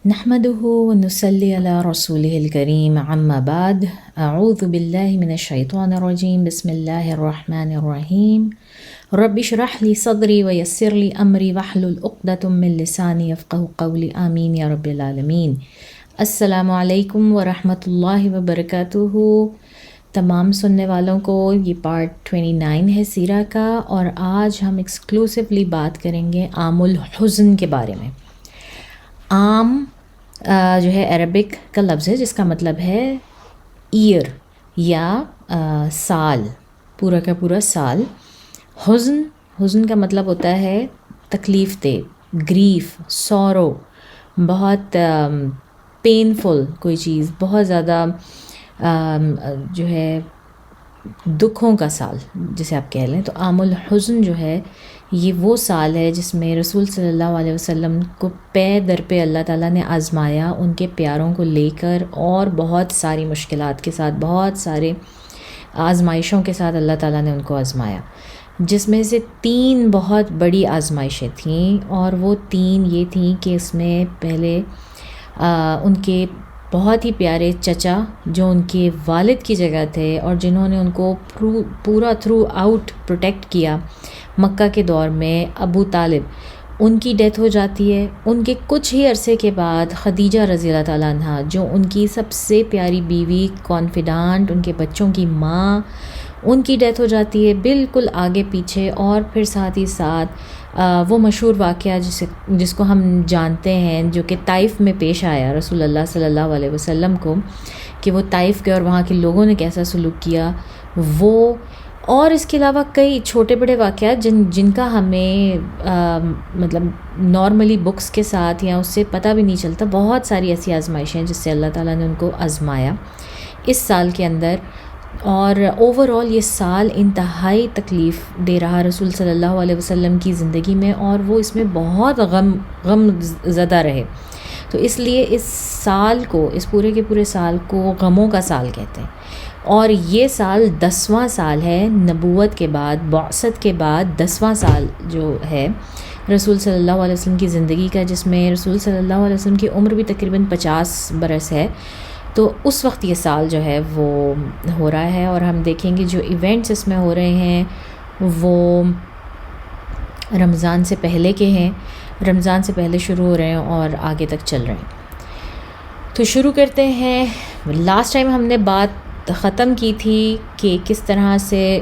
نحمده ونصلي على رسوله الكريم اما بعد اعوذ بالله من الشيطان الرجيم بسم الله الرحمن الرحيم رب اشرح لي صدري ويسر لي امري واحلل عقدة من لساني يفقهوا قولي آمين یا رب العالمین۔ السلام علیکم ورحمۃ اللہ وبرکاتہ۔ تمام سننے والوں کو یہ پارٹ 29 ہے سیرہ کا، اور آج ہم ایکسکلوسیولی بات کریں گے عام الحزن کے بارے میں۔ عام جو ہے عربک کا لفظ ہے جس کا مطلب ہے ایئر یا سال، پورا کا پورا سال۔ حزن کا مطلب ہوتا ہے تکلیف دہ، گریف، سورو، بہت پینفل کوئی چیز، بہت زیادہ جو ہے دکھوں کا سال جسے آپ کہہ لیں۔ تو عام الحزن جو ہے یہ وہ سال ہے جس میں رسول صلی اللہ علیہ وسلم کو پے در پہ اللہ تعالیٰ نے آزمایا، ان کے پیاروں کو لے کر، اور بہت ساری مشکلات کے ساتھ، بہت سارے آزمائشوں کے ساتھ اللہ تعالیٰ نے ان کو آزمایا، جس میں سے 3 بہت بڑی آزمائشیں تھیں، اور وہ 3 یہ تھیں کہ اس میں پہلے ان کے بہت ہی پیارے چچا جو ان کے والد کی جگہ تھے اور جنہوں نے ان کو پورا تھرو آؤٹ پروٹیکٹ کیا مکہ کے دور میں، ابو طالب، ان کی ڈیتھ ہو جاتی ہے۔ ان کے کچھ ہی عرصے کے بعد خدیجہ رضی اللہ تعالیٰ عنہا، جو ان کی سب سے پیاری بیوی، کانفیڈانٹ، ان کے بچوں کی ماں، ان کی ڈیتھ ہو جاتی ہے بالکل آگے پیچھے۔ اور پھر ساتھ ہی ساتھ وہ مشہور واقعہ جس کو ہم جانتے ہیں، جو کہ طائف میں پیش آیا رسول اللہ صلی اللہ علیہ وسلم کو، کہ وہ طائف گئے اور وہاں کے لوگوں نے کیسا سلوک کیا، وہ اور اس کے علاوہ کئی چھوٹے بڑے واقعات جن کا ہمیں مطلب نارملی بکس کے ساتھ یا اس سے پتہ بھی نہیں چلتا۔ بہت ساری ایسی آزمائشیں جس سے اللہ تعالیٰ نے ان کو آزمایا اس سال کے اندر، اور اوورآل یہ سال انتہائی تکلیف دے رہا رسول صلی اللہ علیہ وسلم کی زندگی میں، اور وہ اس میں بہت غم زدہ رہے۔ تو اس لیے اس سال کو، اس پورے کے پورے سال کو غموں کا سال کہتے ہیں۔ اور یہ سال 10واں سال ہے نبوت کے بعد، بعثت کے بعد 10واں سال جو ہے رسول صلی اللہ علیہ وسلم کی زندگی کا، جس میں رسول صلی اللہ علیہ وسلم کی عمر بھی تقریباً 50 برس ہے۔ تو اس وقت یہ سال جو ہے وہ ہو رہا ہے، اور ہم دیکھیں گے جو ایونٹس اس میں ہو رہے ہیں وہ رمضان سے پہلے کے ہیں، رمضان سے پہلے شروع ہو رہے ہیں اور آگے تک چل رہے ہیں۔ تو شروع کرتے ہیں۔ لاسٹ ٹائم ہم نے بات ختم کی تھی کہ کس طرح سے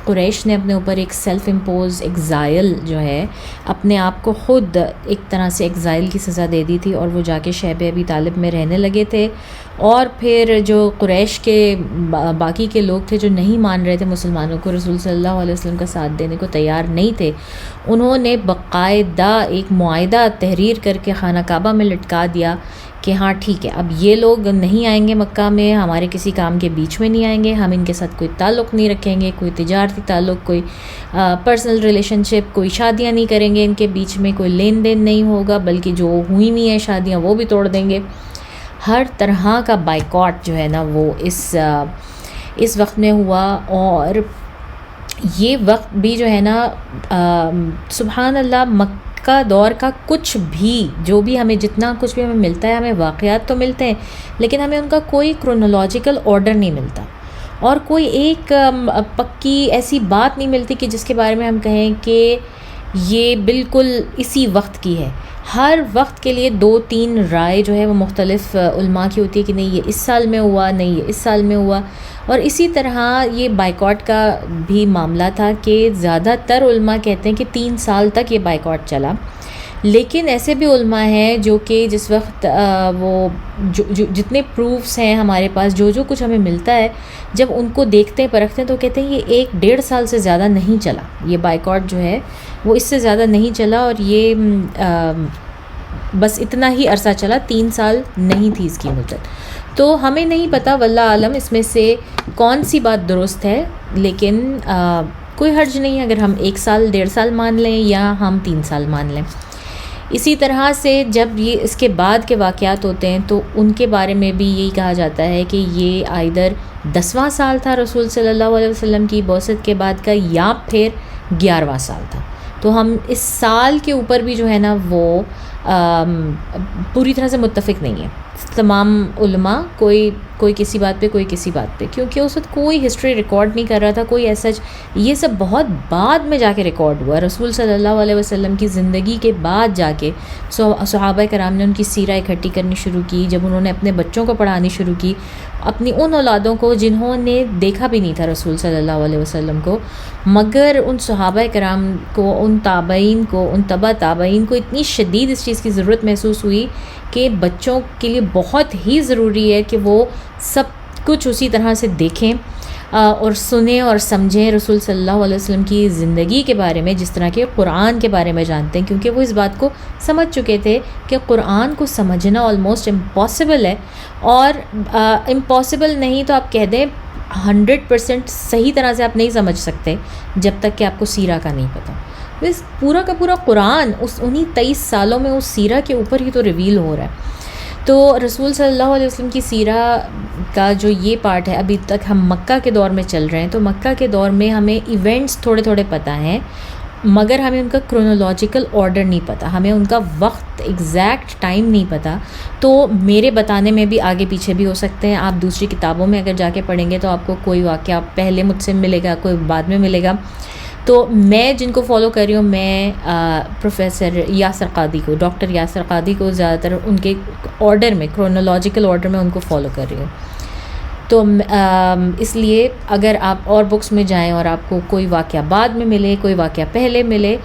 قریش نے اپنے اوپر ایک سیلف امپوز ایگزائل جو ہے، اپنے آپ کو خود ایک طرح سے ایگزائل کی سزا دے دی تھی، اور وہ جا کے شیب ابی طالب میں رہنے لگے تھے۔ اور پھر جو قریش کے باقی کے لوگ تھے جو نہیں مان رہے تھے مسلمانوں کو، رسول صلی اللہ علیہ وسلم کا ساتھ دینے کو تیار نہیں تھے، انہوں نے باقاعدہ ایک معاہدہ تحریر کر کے خانہ کعبہ میں لٹکا دیا کہ ہاں ٹھیک ہے، اب یہ لوگ نہیں آئیں گے مکہ میں، ہمارے کسی کام کے بیچ میں نہیں آئیں گے، ہم ان کے ساتھ کوئی تعلق نہیں رکھیں گے، کوئی تجارتی تعلق، کوئی پرسنل ریلیشن شپ، کوئی شادیاں نہیں کریں گے، ان کے بیچ میں کوئی لین دین نہیں ہوگا، بلکہ جو ہوئی ہوئی ہیں شادیاں وہ بھی توڑ دیں گے۔ ہر طرح کا بائیکاٹ جو ہے نا وہ اس وقت میں ہوا۔ اور یہ وقت بھی جو ہے نا سبحان اللہ، مکہ دور کا کچھ بھی جو بھی ہمیں جتنا کچھ بھی ہمیں ملتا ہے، ہمیں واقعات تو ملتے ہیں لیکن ہمیں ان کا کوئی کرونالوجیکل آرڈر نہیں ملتا، اور کوئی ایک پکی ایسی بات نہیں ملتی کہ جس کے بارے میں ہم کہیں کہ یہ بالکل اسی وقت کی ہے۔ ہر وقت کے لیے 2-3 رائے جو ہے وہ مختلف علماء کی ہوتی ہے کہ نہیں یہ اس سال میں ہوا، نہیں یہ اس سال میں ہوا۔ اور اسی طرح یہ بائیکاٹ کا بھی معاملہ تھا کہ زیادہ تر علماء کہتے ہیں کہ 3 سال تک یہ بائیکاٹ چلا، لیکن ایسے بھی علماء ہیں جو کہ جس وقت وہ جتنے پروفس ہیں ہمارے پاس، جو کچھ ہمیں ملتا ہے، جب ان کو دیکھتے ہیں پرکھتے ہیں تو کہتے ہیں یہ 1-1.5 سال سے زیادہ نہیں چلا، یہ بائیکاٹ جو ہے وہ اس سے زیادہ نہیں چلا، اور یہ بس اتنا ہی عرصہ چلا، 3 سال نہیں تھی اس کی مدت۔ تو ہمیں نہیں پتہ واللہ عالم اس میں سے کون سی بات درست ہے، لیکن کوئی حرج نہیں اگر ہم 1 سال 1.5 سال مان لیں یا ہم 3 سال مان لیں۔ اسی طرح سے جب یہ اس کے بعد کے واقعات ہوتے ہیں تو ان کے بارے میں بھی یہی کہا جاتا ہے کہ یہ آئدر 10واں سال تھا رسول صلی اللہ علیہ وسلم کی بعثت کے بعد کا، یا پھر 11واں سال تھا۔ تو ہم اس سال کے اوپر بھی جو ہے نا وہ پوری طرح سے متفق نہیں ہے تمام علماء، کوئی کسی بات پہ کوئی کسی بات پہ، کیونکہ اس وقت کوئی ہسٹری ریکارڈ نہیں کر رہا تھا کوئی ایسا. یہ سب بہت بعد میں جا کے ریکارڈ ہوا، رسول صلی اللہ علیہ وسلم کی زندگی کے بعد جا کے صحابہ کرام نے ان کی سیرہ اکٹھی کرنی شروع کی. جب انہوں نے اپنے بچوں کو پڑھانی شروع کی، اپنی ان اولادوں کو جنہوں نے دیکھا بھی نہیں تھا رسول صلی اللہ علیہ وسلم کو، مگر ان صحابہ کرام کو، ان تابعین کو، ان تبع تابعین کو اتنی شدید اس چیز کی ضرورت محسوس ہوئی کہ بچوں کے لیے بہت ہی ضروری ہے کہ وہ سب کچھ اسی طرح سے دیکھیں اور سنیں اور سمجھیں رسول صلی اللہ علیہ وسلم کی زندگی کے بارے میں، جس طرح کے قرآن کے بارے میں جانتے ہیں، کیونکہ وہ اس بات کو سمجھ چکے تھے کہ قرآن کو سمجھنا آلموسٹ امپاسبل ہے. اور امپاسبل نہیں تو آپ کہہ دیں 100% صحیح طرح سے آپ نہیں سمجھ سکتے جب تک کہ آپ کو سیرہ کا نہیں پتہ. بس پورا کا پورا قرآن انہی 23 سالوں میں اس سیرہ کے اوپر ہی تو ریویل ہو رہا ہے. تو رسول صلی اللہ علیہ وسلم کی سیرہ کا جو یہ پارٹ ہے، ابھی تک ہم مکہ کے دور میں چل رہے ہیں، تو مکہ کے دور میں ہمیں ایونٹس تھوڑے تھوڑے پتہ ہیں، مگر ہمیں ان کا کرونولوجیکل آرڈر نہیں پتہ، ہمیں ان کا وقت ایگزیکٹ ٹائم نہیں پتہ. تو میرے بتانے میں بھی آگے پیچھے بھی ہو سکتے ہیں. آپ دوسری کتابوں میں اگر جا کے پڑھیں گے تو آپ کو کوئی واقعہ پہلے مجھ سے ملے گا، کوئی بعد میں ملے گا. تو میں جن کو فالو کر رہی ہوں، میں پروفیسر یاسر قادی کو، ڈاکٹر یاسر قادی کو زیادہ تر ان کے آرڈر میں، کرونولوجیکل آرڈر میں ان کو فالو کر رہی ہوں. تو اس لیے اگر آپ اور بکس میں جائیں اور آپ کو کوئی واقعہ بعد میں ملے، کوئی واقعہ پہلے ملے،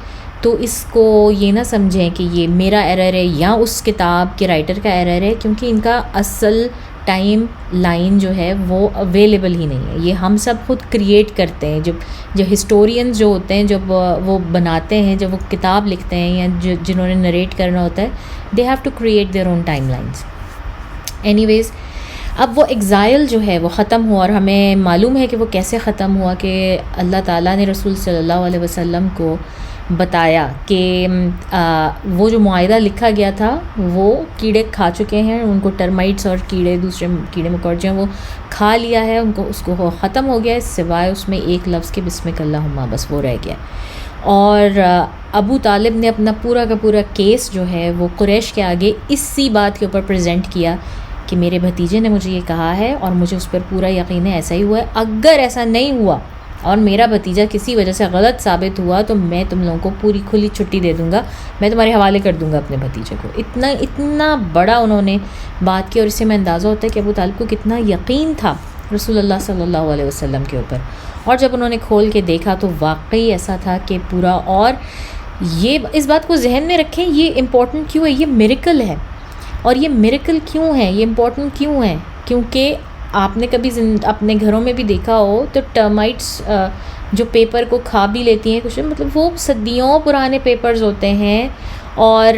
تو اس کو یہ نہ سمجھیں کہ یہ میرا ایرر ہے یا اس کتاب کے رائٹر کا ایرر ہے، کیونکہ ان کا اصل ٹائم لائن جو ہے وہ اویلیبل ہی نہیں ہے. یہ ہم سب خود کریٹ کرتے ہیں. جو ہسٹورینز جو ہوتے ہیں، جب وہ بناتے ہیں، جب وہ کتاب لکھتے ہیں یا جنہوں نے نریٹ کرنا ہوتا ہے، they have to create their own time lines. Anyways, اب وہ ایگزائل جو ہے وہ ختم ہوا، اور ہمیں معلوم ہے کہ وہ کیسے ختم ہوا، کہ اللہ تعالیٰ نے رسول صلی اللہ علیہ وسلم کو بتایا کہ وہ جو معاہدہ لکھا گیا تھا وہ کیڑے کھا چکے ہیں، ان کو ٹرمائٹس اور دوسرے کیڑے مکوڑے ہیں وہ کھا لیا ہے، ان کو اس کو ختم ہو گیا ہے، سوائے اس میں ایک لفظ کے بسمک اللہم، بس وہ رہ گیا. اور ابو طالب نے اپنا پورا کا پورا کیس جو ہے وہ قریش کے آگے اسی بات کے اوپر پریزنٹ کیا کہ میرے بھتیجے نے مجھے یہ کہا ہے اور مجھے اس پر پورا یقین ہے، ایسا ہی ہوا ہے. اگر ایسا نہیں ہوا اور میرا بھتیجا کسی وجہ سے غلط ثابت ہوا تو میں تم لوگوں کو پوری کھلی چھٹی دے دوں گا، میں تمہارے حوالے کر دوں گا اپنے بھتیجے کو. اتنا بڑا انہوں نے بات کی، اور اس سے میں اندازہ ہوتا ہے کہ ابو طالب کو کتنا یقین تھا رسول اللہ صلی اللہ علیہ وسلم کے اوپر. اور جب انہوں نے کھول کے دیکھا تو واقعی ایسا تھا کہ پورا. اور یہ اس بات کو ذہن میں رکھیں، یہ امپورٹنٹ کیوں ہے، یہ میریکل ہے. اور یہ میریکل کیوں ہے، یہ امپورٹنٹ کیوں ہے؟ کیونکہ آپ نے کبھی اپنے گھروں میں بھی دیکھا ہو تو ٹرمائٹس جو پیپر کو کھا بھی لیتی ہیں کچھ، مطلب وہ صدیوں پرانے پیپرز ہوتے ہیں اور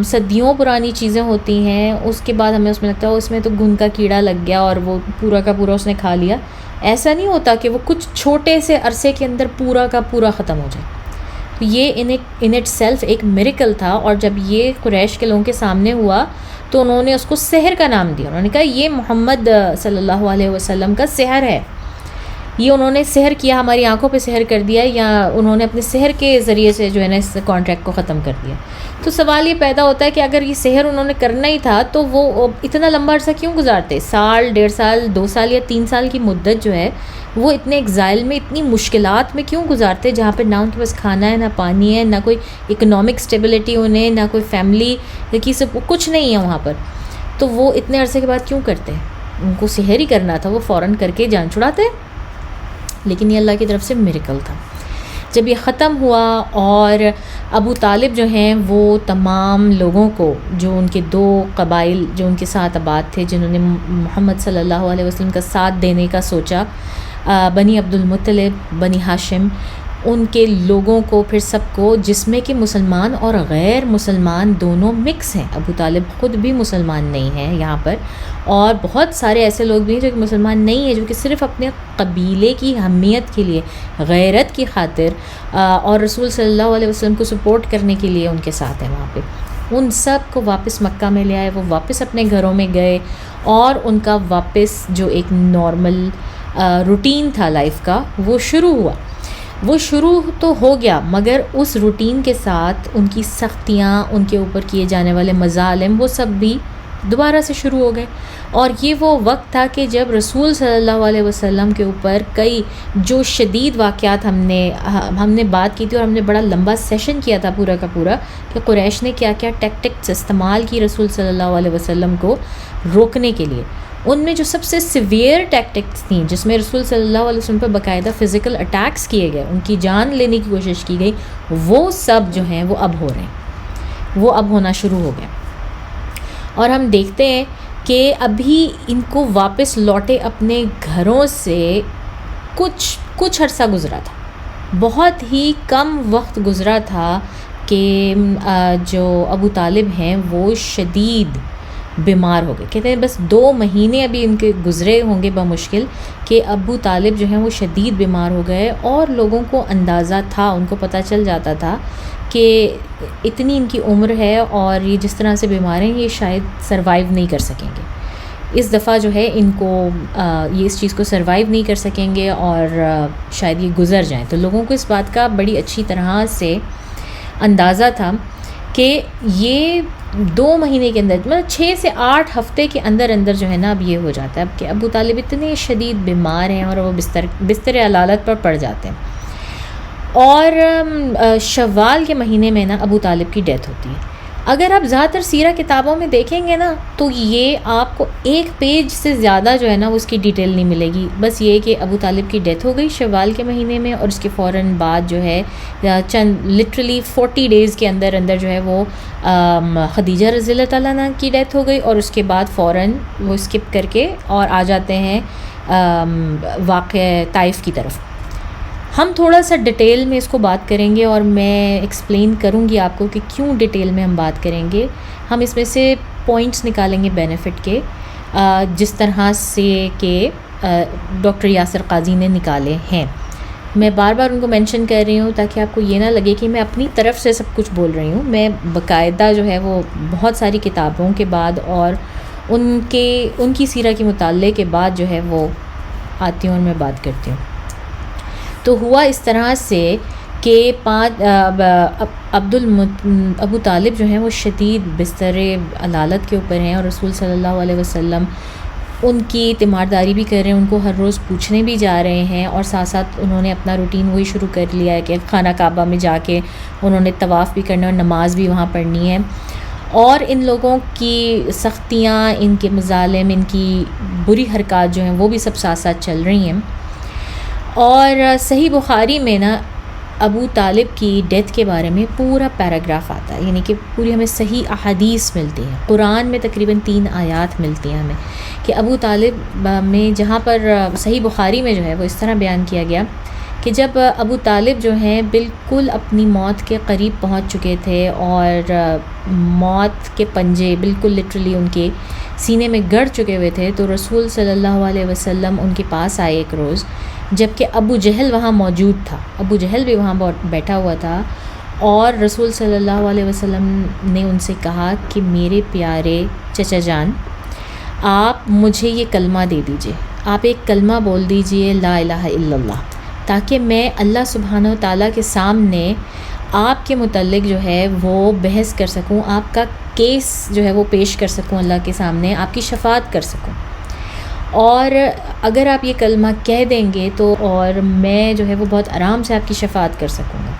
صدیوں پرانی چیزیں ہوتی ہیں. اس کے بعد ہمیں اس میں لگتا ہے اس میں تو گھن کا کیڑا لگ گیا اور وہ پورا کا پورا اس نے کھا لیا. ایسا نہیں ہوتا کہ وہ کچھ چھوٹے سے عرصے کے اندر پورا کا پورا ختم ہو جائے. تو یہ ان اٹ سیلف ایک میریکل تھا. اور جب یہ قریش کے لوگوں کے سامنے ہوا تو انہوں نے اس کو سحر کا نام دیا. انہوں نے کہا یہ محمد صلی اللہ علیہ وسلم کا سحر ہے، یہ انہوں نے سحر کیا، ہماری آنکھوں پہ سحر کر دیا، یا انہوں نے اپنے سحر کے ذریعے سے جو ہے نا اس کانٹریکٹ کو ختم کر دیا. تو سوال یہ پیدا ہوتا ہے کہ اگر یہ سحر انہوں نے کرنا ہی تھا تو وہ اتنا لمبا عرصہ کیوں گزارتے؟ سال، 1.5 سال، 2 سال یا 3 سال کی مدت جو ہے وہ اتنے ایگزائل میں، اتنی مشکلات میں کیوں گزارتے، جہاں پہ نہ ان کے پاس کھانا ہے، نہ پانی ہے، نہ کوئی اکنامک اسٹیبلٹی انہیں، نہ کوئی فیملی کی سب کچھ نہیں ہے وہاں پر. تو وہ اتنے عرصے کے بعد کیوں کرتے؟ ان کو سحر ہی کرنا تھا، وہ فوراً کر کے جان چھڑاتے. لیکن یہ اللہ کی طرف سے میریکل تھا. جب یہ ختم ہوا اور ابو طالب جو ہیں وہ تمام لوگوں کو، جو ان کے 2 قبائل جو ان کے ساتھ آباد تھے، جنہوں نے محمد صلی اللہ علیہ وسلم کا ساتھ دینے کا سوچا، بنی عبد المطلب، بنی ہاشم، ان کے لوگوں کو پھر سب کو، جس میں کہ مسلمان اور غیر مسلمان دونوں مکس ہیں. ابو طالب خود بھی مسلمان نہیں ہیں یہاں پر، اور بہت سارے ایسے لوگ بھی ہیں جو کہ مسلمان نہیں ہیں، جو کہ صرف اپنے قبیلے کی اہمیت کے لیے، غیرت کی خاطر اور رسول صلی اللہ علیہ وسلم کو سپورٹ کرنے کے لیے ان کے ساتھ ہیں وہاں پہ. ان سب کو واپس مکہ میں لے آئے، وہ واپس اپنے گھروں میں گئے، اور ان کا واپس جو ایک نارمل روٹین تھا لائف کا وہ شروع ہوا. وہ شروع تو ہو گیا مگر اس روٹین کے ساتھ ان کی سختیاں، ان کے اوپر کیے جانے والے مظالم، وہ سب بھی دوبارہ سے شروع ہو گئے. اور یہ وہ وقت تھا کہ جب رسول صلی اللہ علیہ وسلم کے اوپر کئی جو شدید واقعات ہم نے بات کی تھی، اور ہم نے بڑا لمبا سیشن کیا تھا پورا کا پورا کہ قریش نے کیا کیا ٹیکٹکس استعمال کی رسول صلی اللہ علیہ وسلم کو روکنے کے لیے. ان میں جو سب سے سیویئر ٹیکٹکس تھیں، جس میں رسول صلی اللہ علیہ وسلم پہ باقاعدہ فزیکل اٹیکس کیے گئے، ان کی جان لینے کی کوشش کی گئی، وہ سب جو ہیں وہ اب ہو رہے ہیں، وہ اب ہونا شروع ہو گئے. اور ہم دیکھتے ہیں کہ ابھی ان کو واپس لوٹے اپنے گھروں سے کچھ عرصہ گزرا تھا، بہت ہی کم وقت گزرا تھا کہ جو ابو طالب ہیں وہ شدید بیمار ہو گئے. کہتے ہیں بس 2 مہینے ابھی ان کے گزرے ہوں گے بمشکل کہ ابو طالب جو ہیں وہ شدید بیمار ہو گئے، اور لوگوں کو اندازہ تھا، ان کو پتہ چل جاتا تھا کہ اتنی ان کی عمر ہے اور یہ جس طرح سے بیمار ہیں یہ شاید سروائیو نہیں کر سکیں گے. اس دفعہ جو ہے ان کو یہ اس چیز کو سروائیو نہیں کر سکیں گے اور شاید یہ گزر جائیں. تو لوگوں کو اس بات کا بڑی اچھی طرح سے اندازہ تھا کہ یہ 2 مہینے کے اندر، مطلب 6 سے 8 ہفتے کے اندر جو ہے نا اب یہ ہو جاتا ہے اب کہ ابو طالب اتنے شدید بیمار ہیں اور وہ بستر علالت پر پڑ جاتے ہیں. اور شوال کے مہینے میں نا ابو طالب کی ڈیتھ ہوتی ہے. اگر آپ زیادہ تر سیرہ کتابوں میں دیکھیں گے نا تو یہ آپ کو 1 پیج سے زیادہ جو ہے نا اس کی ڈیٹیل نہیں ملے گی. بس یہ کہ ابو طالب کی ڈیتھ ہو گئی شوال کے مہینے میں، اور اس کے فوراً بعد جو ہے چند لٹرلی 40 ڈیز کے اندر جو ہے وہ خدیجہ رضی اللہ تعالیٰ عنہ کی ڈیتھ ہو گئی، اور اس کے بعد فوراً وہ اسکپ کر کے اور آ جاتے ہیں واقعہ طائف کی طرف. ہم تھوڑا سا ڈیٹیل میں اس کو بات کریں گے اور میں ایکسپلین کروں گی آپ کو کہ کیوں ڈیٹیل میں ہم بات کریں گے. ہم اس میں سے پوائنٹس نکالیں گے بینیفٹ کے، جس طرح سے کہ ڈاکٹر یاسر قاضی نے نکالے ہیں. میں بار بار ان کو مینشن کر رہی ہوں تاکہ آپ کو یہ نہ لگے کہ میں اپنی طرف سے سب کچھ بول رہی ہوں. میں باقاعدہ جو ہے وہ بہت ساری کتابوں کے بعد اور ان کی سیرہ کے مطالعے کے بعد جو ہے وہ آتی ہوں اور میں بات کرتی ہوں. تو ہوا اس طرح سے کہ ابو طالب جو ہیں وہ شدید بستر علالت کے اوپر ہیں، اور رسول صلی اللہ علیہ وسلم ان کی تیمارداری بھی کر رہے ہیں، ان کو ہر روز پوچھنے بھی جا رہے ہیں، اور ساتھ ساتھ انہوں نے اپنا روٹین وہی شروع کر لیا ہے کہ خانہ کعبہ میں جا کے انہوں نے طواف بھی کرنا اور نماز بھی وہاں پڑھنی ہے. اور ان لوگوں کی سختیاں، ان کے مظالم، ان کی بری حرکات جو ہیں وہ بھی سب ساتھ ساتھ چل رہی ہیں. اور صحیح بخاری میں نا ابو طالب کی ڈیتھ کے بارے میں پورا پیراگراف آتا ہے، یعنی کہ پوری ہمیں صحیح احادیث ملتی ہیں. قرآن میں تقریباً 3 آیات ملتی ہیں ہمیں کہ ابو طالب میں، جہاں پر صحیح بخاری میں جو ہے وہ اس طرح بیان کیا گیا کہ جب ابو طالب جو ہیں بالکل اپنی موت کے قریب پہنچ چکے تھے اور موت کے پنجے بالکل لٹرلی ان کے سینے میں گڑ چکے ہوئے تھے، تو رسول صلی اللہ علیہ وسلم ان کے پاس آئے ایک روز، جب کہ ابو جہل وہاں موجود تھا. ابو جہل بھی وہاں بیٹھا ہوا تھا، اور رسول صلی اللہ علیہ وسلم نے ان سے کہا کہ میرے پیارے چچا جان، آپ مجھے یہ کلمہ دے دیجئے، آپ ایک کلمہ بول دیجئے لا الہ الا اللہ، تاکہ میں اللہ سبحانہ و تعالیٰ کے سامنے آپ کے متعلق جو ہے وہ بحث کر سکوں، آپ کا کیس جو ہے وہ پیش کر سکوں اللہ کے سامنے، آپ کی شفاعت کر سکوں. اور اگر آپ یہ کلمہ کہہ دیں گے تو اور میں جو ہے وہ بہت آرام سے آپ کی شفاعت کر سکوں گا.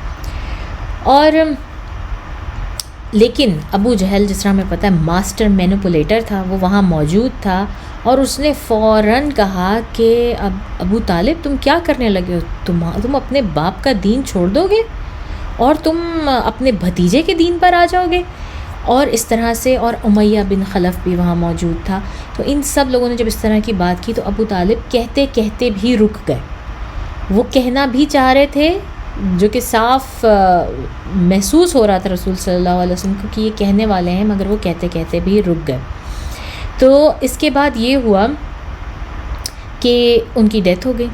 اور لیکن ابو جہل، جس طرح ہمیں پتہ ہے ماسٹر مینوپولیٹر تھا، وہ وہاں موجود تھا، اور اس نے فوراً کہا کہ ابو طالب تم کیا کرنے لگے ہو، تم اپنے باپ کا دین چھوڑ دو گے اور تم اپنے بھتیجے کے دین پر آ جاؤ گے. اور اس طرح سے، اور امیہ بن خلف بھی وہاں موجود تھا. تو ان سب لوگوں نے جب اس طرح کی بات کی تو ابو طالب کہتے کہتے بھی رک گئے. وہ کہنا بھی چاہ رہے تھے، جو کہ صاف محسوس ہو رہا تھا رسول صلی اللہ علیہ وسلم کو کہ یہ کہنے والے ہیں، مگر وہ کہتے کہتے بھی رک گئے. تو اس کے بعد یہ ہوا کہ ان کی ڈیتھ ہو گئی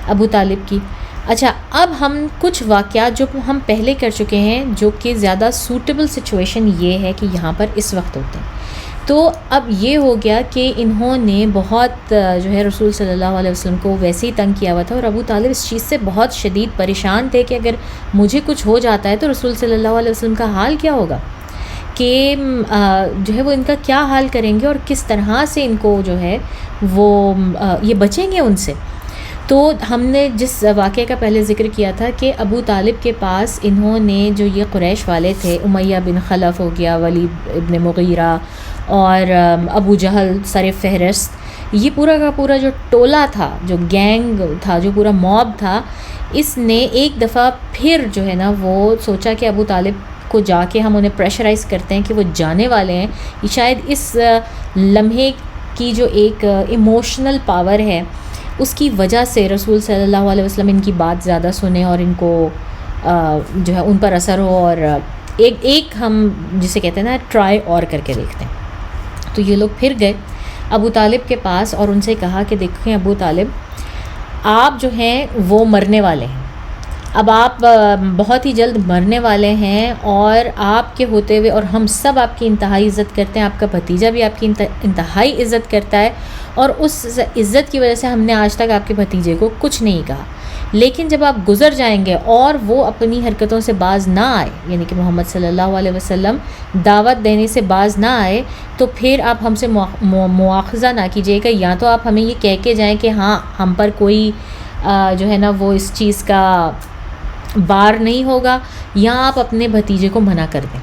ابو طالب کی. اچھا، اب ہم کچھ واقعات جو ہم پہلے کر چکے ہیں جو کہ زیادہ سوٹیبل سچویشن یہ ہے کہ یہاں پر اس وقت ہوتے ہیں. تو اب یہ ہو گیا کہ انہوں نے بہت جو ہے رسول صلی اللہ علیہ وسلم کو ویسے ہی تنگ کیا ہوا تھا، اور ابو طالب اس چیز سے بہت شدید پریشان تھے کہ اگر مجھے کچھ ہو جاتا ہے تو رسول صلی اللہ علیہ وسلم کا حال کیا ہوگا، کہ جو ہے وہ ان کا کیا حال کریں گے اور کس طرح سے ان کو جو ہے وہ یہ بچیں گے ان سے. تو ہم نے جس واقعے کا پہلے ذکر کیا تھا کہ ابو طالب کے پاس انہوں نے جو یہ قریش والے تھے، امیہ بن خلف ہو گیا، ولید ابن مغیرہ اور ابو جہل سر فہرست، یہ پورا کا پورا جو ٹولہ تھا، جو گینگ تھا، جو پورا موب تھا، اس نے ایک دفعہ پھر جو ہے نا وہ سوچا کہ ابو طالب کو جا کے ہم انہیں پریشرائز کرتے ہیں کہ وہ جانے والے ہیں. شاید اس لمحے کی جو ایک ایموشنل پاور ہے اس کی وجہ سے رسول صلی اللہ علیہ وسلم ان کی بات زیادہ سنیں اور ان کو جو ہے ان پر اثر ہو، اور ایک ہم جسے کہتے ہیں نا ٹرائی اور کر کے دیکھتے ہیں. تو یہ لوگ پھر گئے ابو طالب کے پاس اور ان سے کہا کہ دیکھیں ابو طالب، آپ جو ہیں وہ مرنے والے ہیں، اب آپ بہت ہی جلد مرنے والے ہیں، اور آپ کے ہوتے ہوئے اور ہم سب آپ کی انتہائی عزت کرتے ہیں، آپ کا بھتیجا بھی آپ کی انتہائی عزت کرتا ہے، اور اس عزت کی وجہ سے ہم نے آج تک آپ کے بھتیجے کو کچھ نہیں کہا. لیکن جب آپ گزر جائیں گے اور وہ اپنی حرکتوں سے باز نہ آئے، یعنی کہ محمد صلی اللہ علیہ وسلم دعوت دینے سے باز نہ آئے، تو پھر آپ ہم سے مواخذہ نہ کیجیے گا، یا تو آپ ہمیں یہ کہہ کے جائیں کہ ہاں ہم پر کوئی جو ہے نا وہ اس چیز کا بار نہیں ہوگا، یا آپ اپنے بھتیجے کو منع کر دیں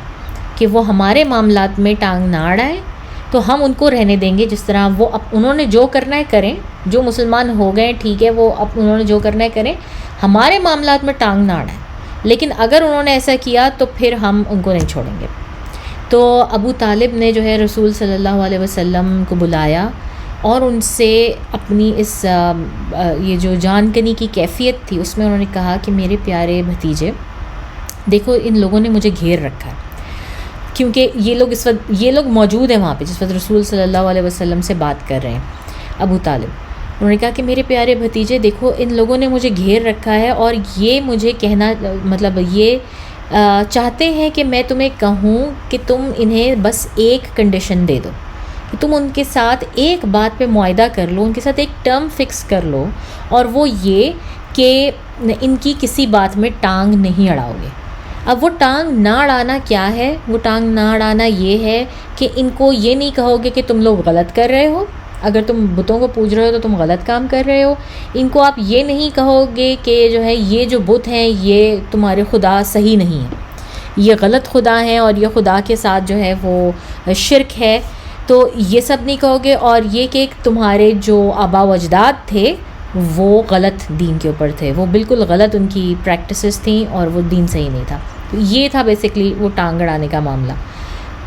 کہ وہ ہمارے معاملات میں ٹانگ نہ اڑائیں، تو ہم ان کو رہنے دیں گے جس طرح وہ انہوں نے جو کرنا ہے کریں، جو مسلمان ہو گئے ٹھیک ہے، وہ انہوں نے جو کرنا ہے کریں، ہمارے معاملات میں ٹانگ نہ اڑائیں. لیکن اگر انہوں نے ایسا کیا تو پھر ہم ان کو نہیں چھوڑیں گے. تو ابو طالب نے جو ہے رسول صلی اللہ علیہ وسلم کو بلایا اور ان سے اپنی اس یہ جو جان کنی کی کیفیت تھی اس میں انہوں نے کہا کہ میرے پیارے بھتیجے، دیکھو ان لوگوں نے مجھے گھیر رکھا ہے، کیونکہ یہ لوگ موجود ہیں وہاں پہ جس وقت رسول صلی اللہ علیہ وسلم سے بات کر رہے ہیں ابو طالب. انہوں نے کہا کہ میرے پیارے بھتیجے دیکھو ان لوگوں نے مجھے گھیر رکھا ہے، اور یہ مجھے کہنا مطلب یہ چاہتے ہیں کہ میں تمہیں کہوں کہ تم انہیں بس ایک کنڈیشن دے دو، کہ تم ان کے ساتھ ایک بات پہ معاہدہ کر لو، ان کے ساتھ ایک ٹرم فکس کر لو، اور وہ یہ کہ ان کی کسی بات میں ٹانگ نہیں اڑاؤ گے. اب وہ ٹانگ نہ اڑانا کیا ہے؟ وہ ٹانگ نہ اڑانا یہ ہے کہ ان کو یہ نہیں کہو گے کہ تم لوگ غلط کر رہے ہو، اگر تم بتوں کو پوج رہے ہو تو تم غلط کام کر رہے ہو. ان کو آپ یہ نہیں کہو گے کہ جو ہے یہ جو بت ہیں یہ تمہارے خدا صحیح نہیں ہیں، یہ غلط خدا ہیں اور یہ خدا کے ساتھ جو ہے وہ شرک ہے، تو یہ سب نہیں کہو گے. اور یہ کہ تمہارے جو آبا و اجداد تھے وہ غلط دین کے اوپر تھے، وہ بالکل غلط ان کی پریکٹسز تھیں اور وہ دین صحیح نہیں تھا. یہ تھا بیسکلی وہ ٹانگ اڑانے کا معاملہ.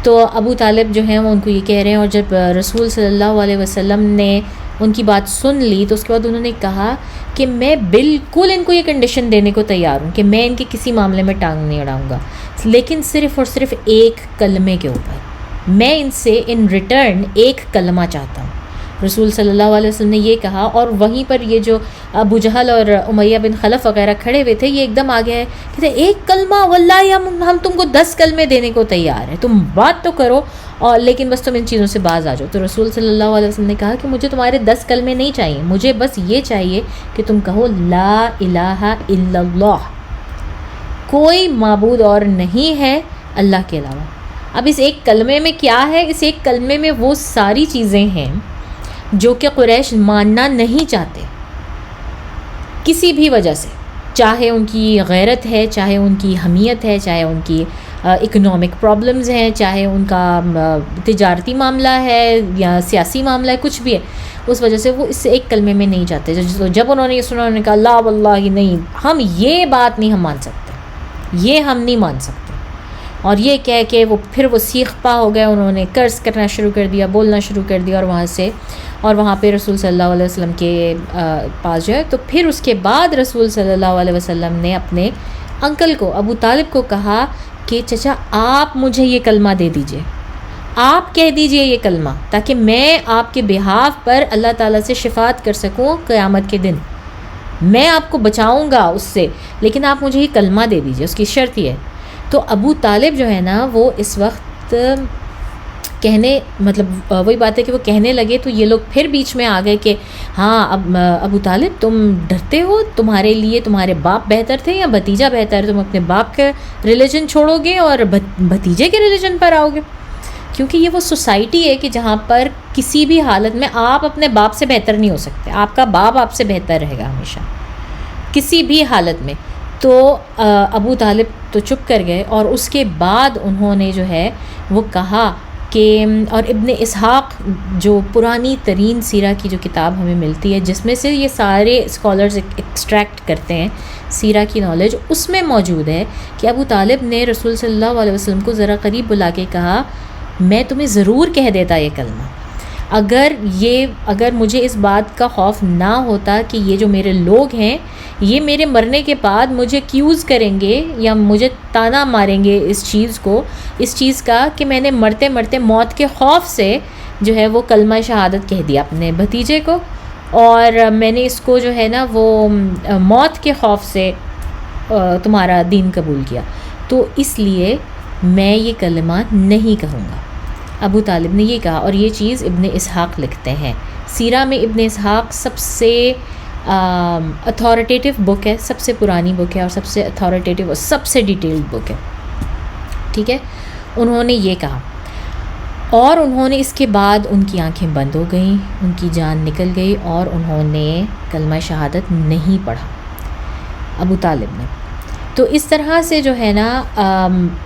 تو ابو طالب جو ہیں وہ ان کو یہ کہہ رہے ہیں، اور جب رسول صلی اللہ علیہ وسلم نے ان کی بات سن لی تو اس کے بعد انہوں نے کہا کہ میں بالکل ان کو یہ کنڈیشن دینے کو تیار ہوں کہ میں ان کے کسی معاملے میں ٹانگ نہیں اڑاؤں گا، لیکن صرف اور صرف ایک کلمے کے اوپر. میں ان سے ان ریٹرن ایک کلمہ چاہتا ہوں. رسول صلی اللہ علیہ وسلم نے یہ کہا، اور وہیں پر یہ جو ابو جہل اور امیہ بن خلف وغیرہ کھڑے ہوئے تھے یہ ایک دم آگے ہے کہ ایک کلمہ، واللہ ہم تم کو 10 کلمے دینے کو تیار ہیں، تم بات تو کرو، اور لیکن بس تم ان چیزوں سے باز آ جاؤ. تو رسول صلی اللہ علیہ وسلم نے کہا کہ مجھے تمہارے 10 کلمے نہیں چاہیے، مجھے بس یہ چاہیے کہ تم کہو لا الہ الا اللہ، کوئی معبود اور نہیں ہے اللہ کے علاوہ. اب اس ایک کلمے میں کیا ہے؟ اس ایک کلمے میں وہ ساری چیزیں ہیں جو کہ قریش ماننا نہیں چاہتے کسی بھی وجہ سے، چاہے ان کی غیرت ہے، چاہے ان کی حمیت ہے، چاہے ان کی اکنامک پرابلمز ہیں، چاہے ان کا تجارتی معاملہ ہے یا سیاسی معاملہ ہے، کچھ بھی ہے، اس وجہ سے وہ اس ایک کلمے میں نہیں چاہتے. جب انہوں نے یہ سنا انہوں نے کہا لا واللہ نہیں، ہم یہ بات نہیں ہم مان سکتے، یہ ہم نہیں مان سکتے. اور یہ کہہ کے وہ پھر وہ سیخ پا ہو گئے، انہوں نے قرض کرنا شروع کر دیا، بولنا شروع کر دیا، اور وہاں پہ رسول صلی اللہ علیہ وسلم کے پاس جو ہے. تو پھر اس کے بعد رسول صلی اللہ علیہ وسلم نے اپنے انکل کو ابو طالب کو کہا کہ چچا آپ مجھے یہ کلمہ دے دیجئے، آپ کہہ دیجئے یہ کلمہ، تاکہ میں آپ کے بہاف پر اللہ تعالیٰ سے شفاعت کر سکوں قیامت کے دن. میں آپ کو بچاؤں گا اس سے، لیکن آپ مجھے یہ کلمہ دے دیجیے، اس کی شرط یہ ہے۔ تو ابو طالب جو ہے نا وہ اس وقت کہنے، مطلب وہی بات ہے کہ وہ کہنے لگے تو یہ لوگ پھر بیچ میں آ گئے کہ ہاں اب ابو طالب تم ڈرتے ہو، تمہارے لیے تمہارے باپ بہتر تھے یا بھتیجا بہتر؟ تم اپنے باپ کا ریلیجن چھوڑو گے اور بھتیجے کے ریلیجن پر آؤ گے؟ کیونکہ یہ وہ سوسائٹی ہے کہ جہاں پر کسی بھی حالت میں آپ اپنے باپ سے بہتر نہیں ہو سکتے، آپ کا باپ آپ سے بہتر رہے گا ہمیشہ کسی بھی حالت میں۔ تو ابو طالب تو چپ کر گئے، اور اس کے بعد انہوں نے جو ہے وہ کہا کہ، اور ابن اسحاق جو پرانی ترین سیرہ کی جو کتاب ہمیں ملتی ہے، جس میں سے یہ سارے اسکالرز ایکسٹریکٹ کرتے ہیں سیرہ کی نالج، اس میں موجود ہے کہ ابو طالب نے رسول صلی اللہ علیہ وسلم کو ذرا قریب بلا کے کہا میں تمہیں ضرور کہہ دیتا یہ کلمہ، اگر مجھے اس بات کا خوف نہ ہوتا کہ یہ جو میرے لوگ ہیں یہ میرے مرنے کے بعد مجھے ایکیوز کریں گے یا مجھے تانا ماریں گے اس چیز کا کہ میں نے مرتے مرتے موت کے خوف سے جو ہے وہ کلمہ شہادت کہہ دیا اپنے بھتیجے کو، اور میں نے اس کو جو ہے نا وہ موت کے خوف سے تمہارا دین قبول کیا، تو اس لیے میں یہ کلمہ نہیں کہوں گا۔ ابو طالب نے یہ کہا، اور یہ چیز ابن اسحاق لکھتے ہیں سیرہ میں۔ ابن اسحاق سب سے اتھارٹیٹیو بک ہے، سب سے پرانی بک ہے، اور سب سے اتھارٹیٹیو اور سب سے ڈیٹیلڈ بک ہے، ٹھیک ہے۔ انہوں نے یہ کہا، اور انہوں نے اس کے بعد ان کی آنکھیں بند ہو گئیں، ان کی جان نکل گئی، اور انہوں نے کلمہ شہادت نہیں پڑھا ابو طالب نے۔ تو اس طرح سے جو ہے نا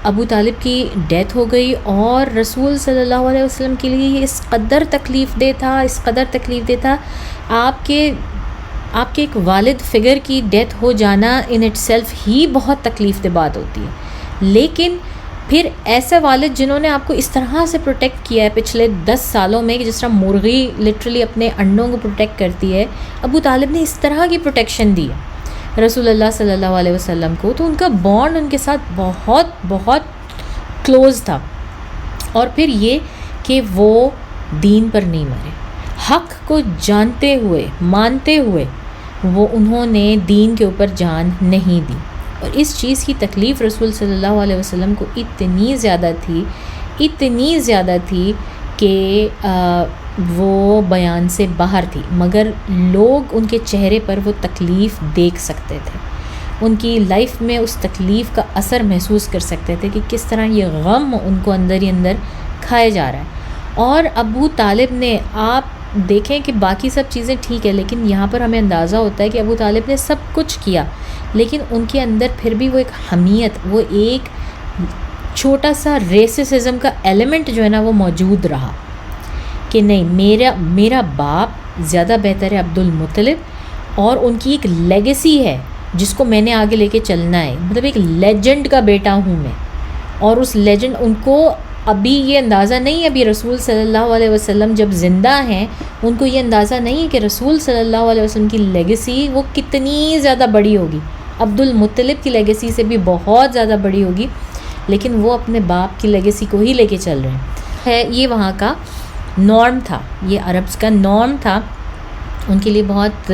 ابو طالب کی ڈیتھ ہو گئی، اور رسول صلی اللہ علیہ وسلم کے لیے یہ اس قدر تکلیف دہ تھا۔ آپ کے ایک والد فگر کی ڈیتھ ہو جانا ان اٹ سیلف ہی بہت تکلیف دہ بات ہوتی ہے، لیکن پھر ایسے والد جنہوں نے آپ کو اس طرح سے پروٹیکٹ کیا ہے پچھلے 10 سالوں میں، کہ جس طرح مرغی لٹرلی اپنے انڈوں کو پروٹیکٹ کرتی ہے، ابو طالب نے اس طرح کی پروٹیکشن دی ہے رسول اللہ صلی اللہ علیہ وسلم کو، تو ان کا بانڈ ان کے ساتھ بہت بہت کلوز تھا۔ اور پھر یہ کہ وہ دین پر نہیں مرے، حق کو جانتے ہوئے مانتے ہوئے وہ انہوں نے دین کے اوپر جان نہیں دی، اور اس چیز کی تکلیف رسول صلی اللہ علیہ وسلم کو اتنی زیادہ تھی کہ وہ بیان سے باہر تھی، مگر لوگ ان کے چہرے پر وہ تکلیف دیکھ سکتے تھے، ان کی لائف میں اس تکلیف کا اثر محسوس کر سکتے تھے کہ کس طرح یہ غم ان کو اندر ہی اندر کھائے جا رہا ہے۔ اور ابو طالب نے، آپ دیکھیں کہ باقی سب چیزیں ٹھیک ہے، لیکن یہاں پر ہمیں اندازہ ہوتا ہے کہ ابو طالب نے سب کچھ کیا، لیکن ان کے اندر پھر بھی وہ ایک حمیت، وہ ایک چھوٹا سا ریسسزم کا ایلیمنٹ جو ہے نا وہ موجود رہا، کہ نہیں میرا باپ زیادہ بہتر ہے عبد المطلب، اور ان کی ایک لیگیسی ہے جس کو میں نے آگے لے کے چلنا ہے، مطلب ایک لیجنڈ کا بیٹا ہوں میں، اور اس لیجنڈ ان کو ابھی یہ اندازہ نہیں ہے، ابھی رسول صلی اللہ علیہ وسلم جب زندہ ہیں ان کو یہ اندازہ نہیں ہے کہ رسول صلی اللہ علیہ وسلم کی لیگیسی وہ کتنی زیادہ بڑی ہوگی، عبد المطلب کی لیگیسی سے بھی بہت زیادہ بڑی ہوگی، لیکن وہ اپنے باپ کی لیگیسی کو ہی لے کے چل رہے ہیں۔ یہ وہاں کا نارم تھا، یہ عربز کا نارم تھا، ان کے لیے بہت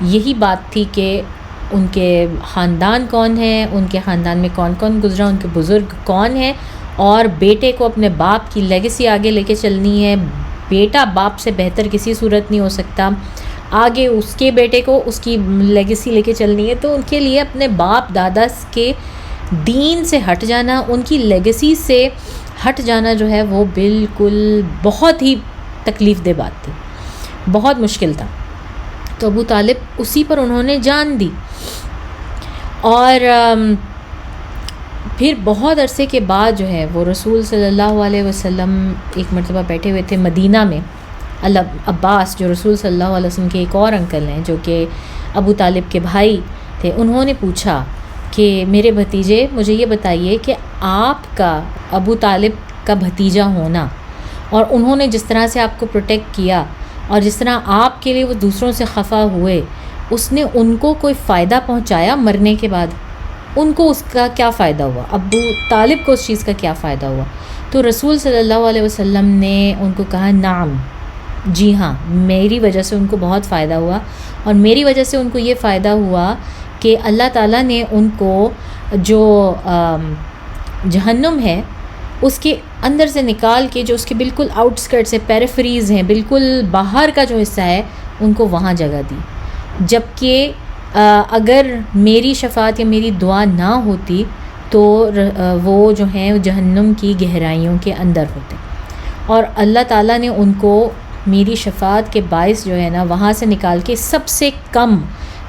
یہی بات تھی کہ ان کے خاندان کون ہے، ان کے خاندان میں کون کون گزرا، ان کے بزرگ کون ہیں، اور بیٹے کو اپنے باپ کی لیگیسی آگے لے کے چلنی ہے، بیٹا باپ سے بہتر کسی صورت نہیں ہو سکتا، آگے اس کے بیٹے کو اس کی لیگیسی لے کے چلنی ہے، تو ان کے لیے اپنے باپ دادا کے دین سے ہٹ جانا، ان کی لیگیسی سے ہٹ جانا جو ہے وہ بالکل بہت ہی تکلیف دہ بات تھی، بہت مشکل تھا۔ تو ابو طالب اسی پر انہوں نے جان دی، اور پھر بہت عرصے کے بعد جو ہے وہ رسول صلی اللہ علیہ وسلم ایک مرتبہ بیٹھے ہوئے تھے مدینہ میں، عباس جو رسول صلی اللہ علیہ وسلم کے ایک اور انکل ہیں جو کہ ابو طالب کے بھائی تھے، انہوں نے پوچھا کہ میرے بھتیجے مجھے یہ بتائیے کہ آپ کا ابو طالب کا بھتیجا ہونا، اور انہوں نے جس طرح سے آپ کو پروٹیکٹ کیا، اور جس طرح آپ کے لیے وہ دوسروں سے خفا ہوئے، اس نے ان کو کوئی فائدہ پہنچایا مرنے کے بعد؟ ان کو اس کا کیا فائدہ ہوا؟ ابو طالب کو اس چیز کا کیا فائدہ ہوا؟ تو رسول صلی اللہ علیہ وسلم نے ان کو کہا نعم، جی ہاں، میری وجہ سے ان کو بہت فائدہ ہوا، اور میری وجہ سے ان کو یہ فائدہ ہوا کہ اللہ تعالیٰ نے ان کو جو جہنم ہے اس کے اندر سے نکال کے، جو اس کے بالکل آؤٹسکرٹس ہے، پیریفریز ہیں، بالکل باہر کا جو حصہ ہے، ان کو وہاں جگہ دی. جبکہ اگر میری شفاعت یا میری دعا نہ ہوتی تو وہ جو ہیں جہنم کی گہرائیوں کے اندر ہوتے، اور اللہ تعالیٰ نے ان کو میری شفاعت کے باعث جو ہے نا وہاں سے نکال کے سب سے کم،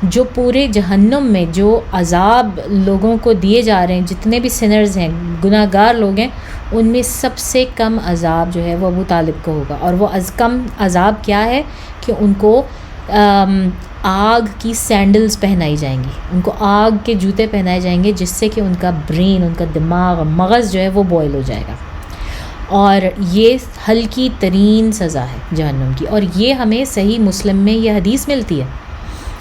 جو پورے جہنم میں جو عذاب لوگوں کو دیے جا رہے ہیں، جتنے بھی سنرز ہیں، گناہ گار لوگ ہیں، ان میں سب سے کم عذاب جو ہے وہ ابو طالب کو ہوگا. اور وہ کم عذاب کیا ہے کہ ان کو آگ کی سینڈلز پہنائی جائیں گی، ان کو آگ کے جوتے پہنائے جائیں گے، جس سے کہ ان کا برین، ان کا دماغ، مغز جو ہے وہ بوائل ہو جائے گا. اور یہ ہلکی ترین سزا ہے جہنم کی، اور یہ ہمیں صحیح مسلم میں یہ حدیث ملتی ہے.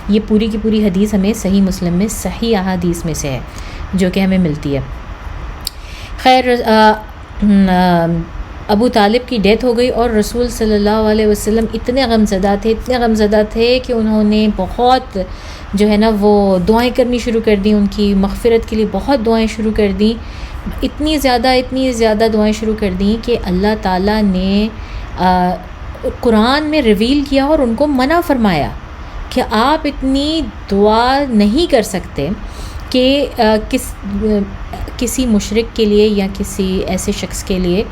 یہ پوری کی پوری حدیث ہمیں صحیح مسلم میں، صحیح احادیث میں سے ہے جو کہ ہمیں ملتی ہے. خیر، ابو طالب کی ڈیتھ ہو گئی، اور رسول صلی اللہ علیہ وسلم اتنے غمزدہ تھے کہ انہوں نے بہت جو ہے نا وہ دعائیں کرنی شروع کر دیں، ان کی مغفرت کے لیے بہت دعائیں شروع کر دیں. اتنی زیادہ دعائیں شروع کر دیں کہ اللہ تعالیٰ نے قرآن میں ریویل کیا اور ان کو منع فرمایا کہ آپ اتنی دعا نہیں کر سکتے کہ کسی مشرک کے لیے یا کسی ایسے شخص کے لیے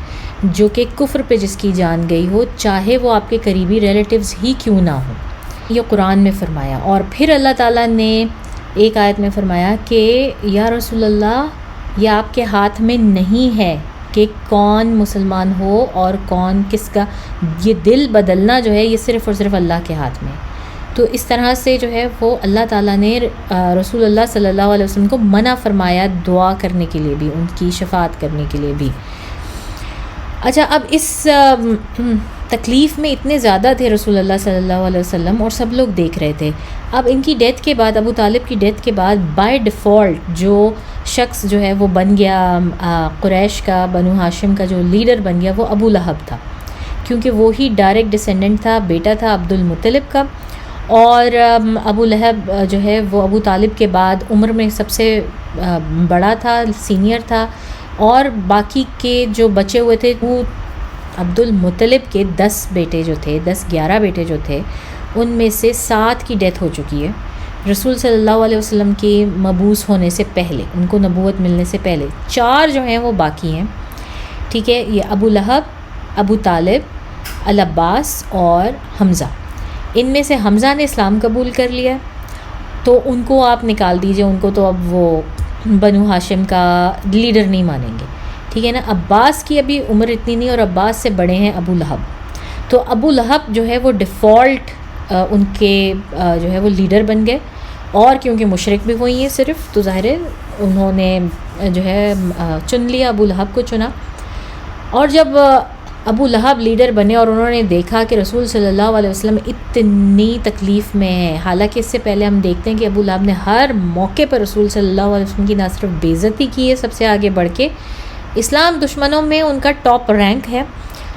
جو کہ کفر پہ جس کی جان گئی ہو، چاہے وہ آپ کے قریبی ریلیٹیوز ہی کیوں نہ ہوں. یہ قرآن میں فرمایا. اور پھر اللہ تعالیٰ نے ایک آیت میں فرمایا کہ یا رسول اللہ، یہ آپ کے ہاتھ میں نہیں ہے کہ کون مسلمان ہو اور کون کس کا، یہ دل بدلنا جو ہے یہ صرف اور صرف اللہ کے ہاتھ میں. تو اس طرح سے جو ہے وہ اللہ تعالیٰ نے رسول اللہ صلی اللہ علیہ وسلم کو منع فرمایا دعا کرنے کے لیے بھی، ان کی شفاعت کرنے کے لیے بھی. اچھا، اب اس تکلیف میں اتنے زیادہ تھے رسول اللہ صلی اللہ علیہ وسلم، اور سب لوگ دیکھ رہے تھے. اب ان کی ڈیتھ کے بعد، ابو طالب کی ڈیتھ کے بعد، بائی ڈیفالٹ جو شخص جو ہے وہ بن گیا قریش کا، بنو ہاشم کا جو لیڈر بن گیا، وہ ابو لہب تھا، کیونکہ وہی ڈائریکٹ ڈسینڈنٹ تھا، بیٹا تھا عبد المطلب کا. اور ابو لہب جو ہے وہ ابو طالب کے بعد عمر میں سب سے بڑا تھا، سینئر تھا. اور باقی کے جو بچے ہوئے تھے، وہ عبد المطلب کے 10 بیٹے جو تھے، 11 بیٹے جو تھے، ان میں سے 7 کی ڈیتھ ہو چکی ہے رسول صلی اللہ علیہ وسلم کے مبعوث ہونے سے پہلے، ان کو نبوت ملنے سے پہلے. 4 جو ہیں وہ باقی ہیں. ٹھیک ہے، یہ ابو لہب، ابو طالب، العباس اور حمزہ. ان میں سے حمزہ نے اسلام قبول کر لیا، تو ان کو آپ نکال دیجئے، ان کو تو اب وہ بنو ہاشم کا لیڈر نہیں مانیں گے. ٹھیک ہے نا. عباس کی ابھی عمر اتنی نہیں، اور عباس سے بڑے ہیں ابو لہب. تو ابو لہب جو ہے وہ ڈیفالٹ ان کے جو ہے وہ لیڈر بن گئے، اور کیونکہ مشرک بھی وہی ہیں صرف، تو ظاہر ہے انہوں نے جو ہے چن لیا، ابو لہب کو چنا. اور جب ابو لہب لیڈر بنے اور انہوں نے دیکھا کہ رسول صلی اللہ علیہ وسلم اتنی تکلیف میں ہے، حالانکہ اس سے پہلے ہم دیکھتے ہیں کہ ابو لہب نے ہر موقع پر رسول صلی اللہ علیہ وسلم کی نہ صرف بے عزتی کی ہے سب سے آگے بڑھ کے، اسلام دشمنوں میں ان کا ٹاپ رینک ہے،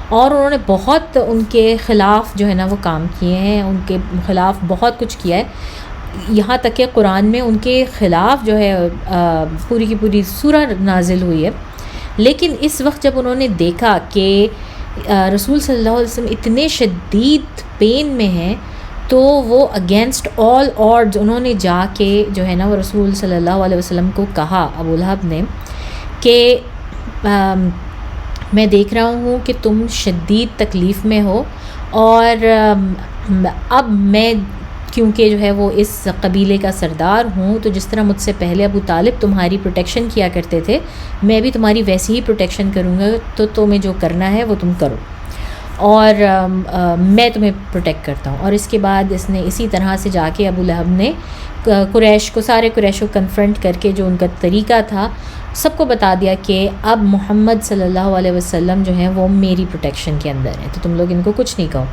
اور انہوں نے بہت ان کے خلاف جو ہے نا وہ کام کیے ہیں، ان کے خلاف بہت کچھ کیا ہے. یہاں تک کہ قرآن میں ان کے خلاف جو ہے پوری کی پوری سورہ نازل ہوئی ہے. لیکن اس وقت جب انہوں نے دیکھا کہ رسول صلی اللہ علیہ وسلم اتنے شدید پین میں ہیں، تو وہ اگینسٹ آل آڈز انہوں نے جا کے جو ہے نا وہ رسول صلی اللہ علیہ وسلم کو کہا، ابو لہب نے، کہ میں دیکھ رہا ہوں کہ تم شدید تکلیف میں ہو، اور اب میں کیونکہ جو ہے وہ اس قبیلے کا سردار ہوں، تو جس طرح مجھ سے پہلے ابو طالب تمہاری پروٹیکشن کیا کرتے تھے، میں بھی تمہاری ویسی ہی پروٹیکشن کروں گا. تو تمہیں جو کرنا ہے وہ تم کرو، اور میں تمہیں پروٹیکٹ کرتا ہوں. اور اس کے بعد اس نے اسی طرح سے جا کے ابو لہب نے سارے قریش کو کنفرنٹ کر کے جو ان کا طریقہ تھا سب کو بتا دیا کہ اب محمد صلی اللہ علیہ وسلم جو ہیں وہ میری پروٹیکشن کے اندر ہیں، تو تم لوگ ان کو کچھ نہیں کہو.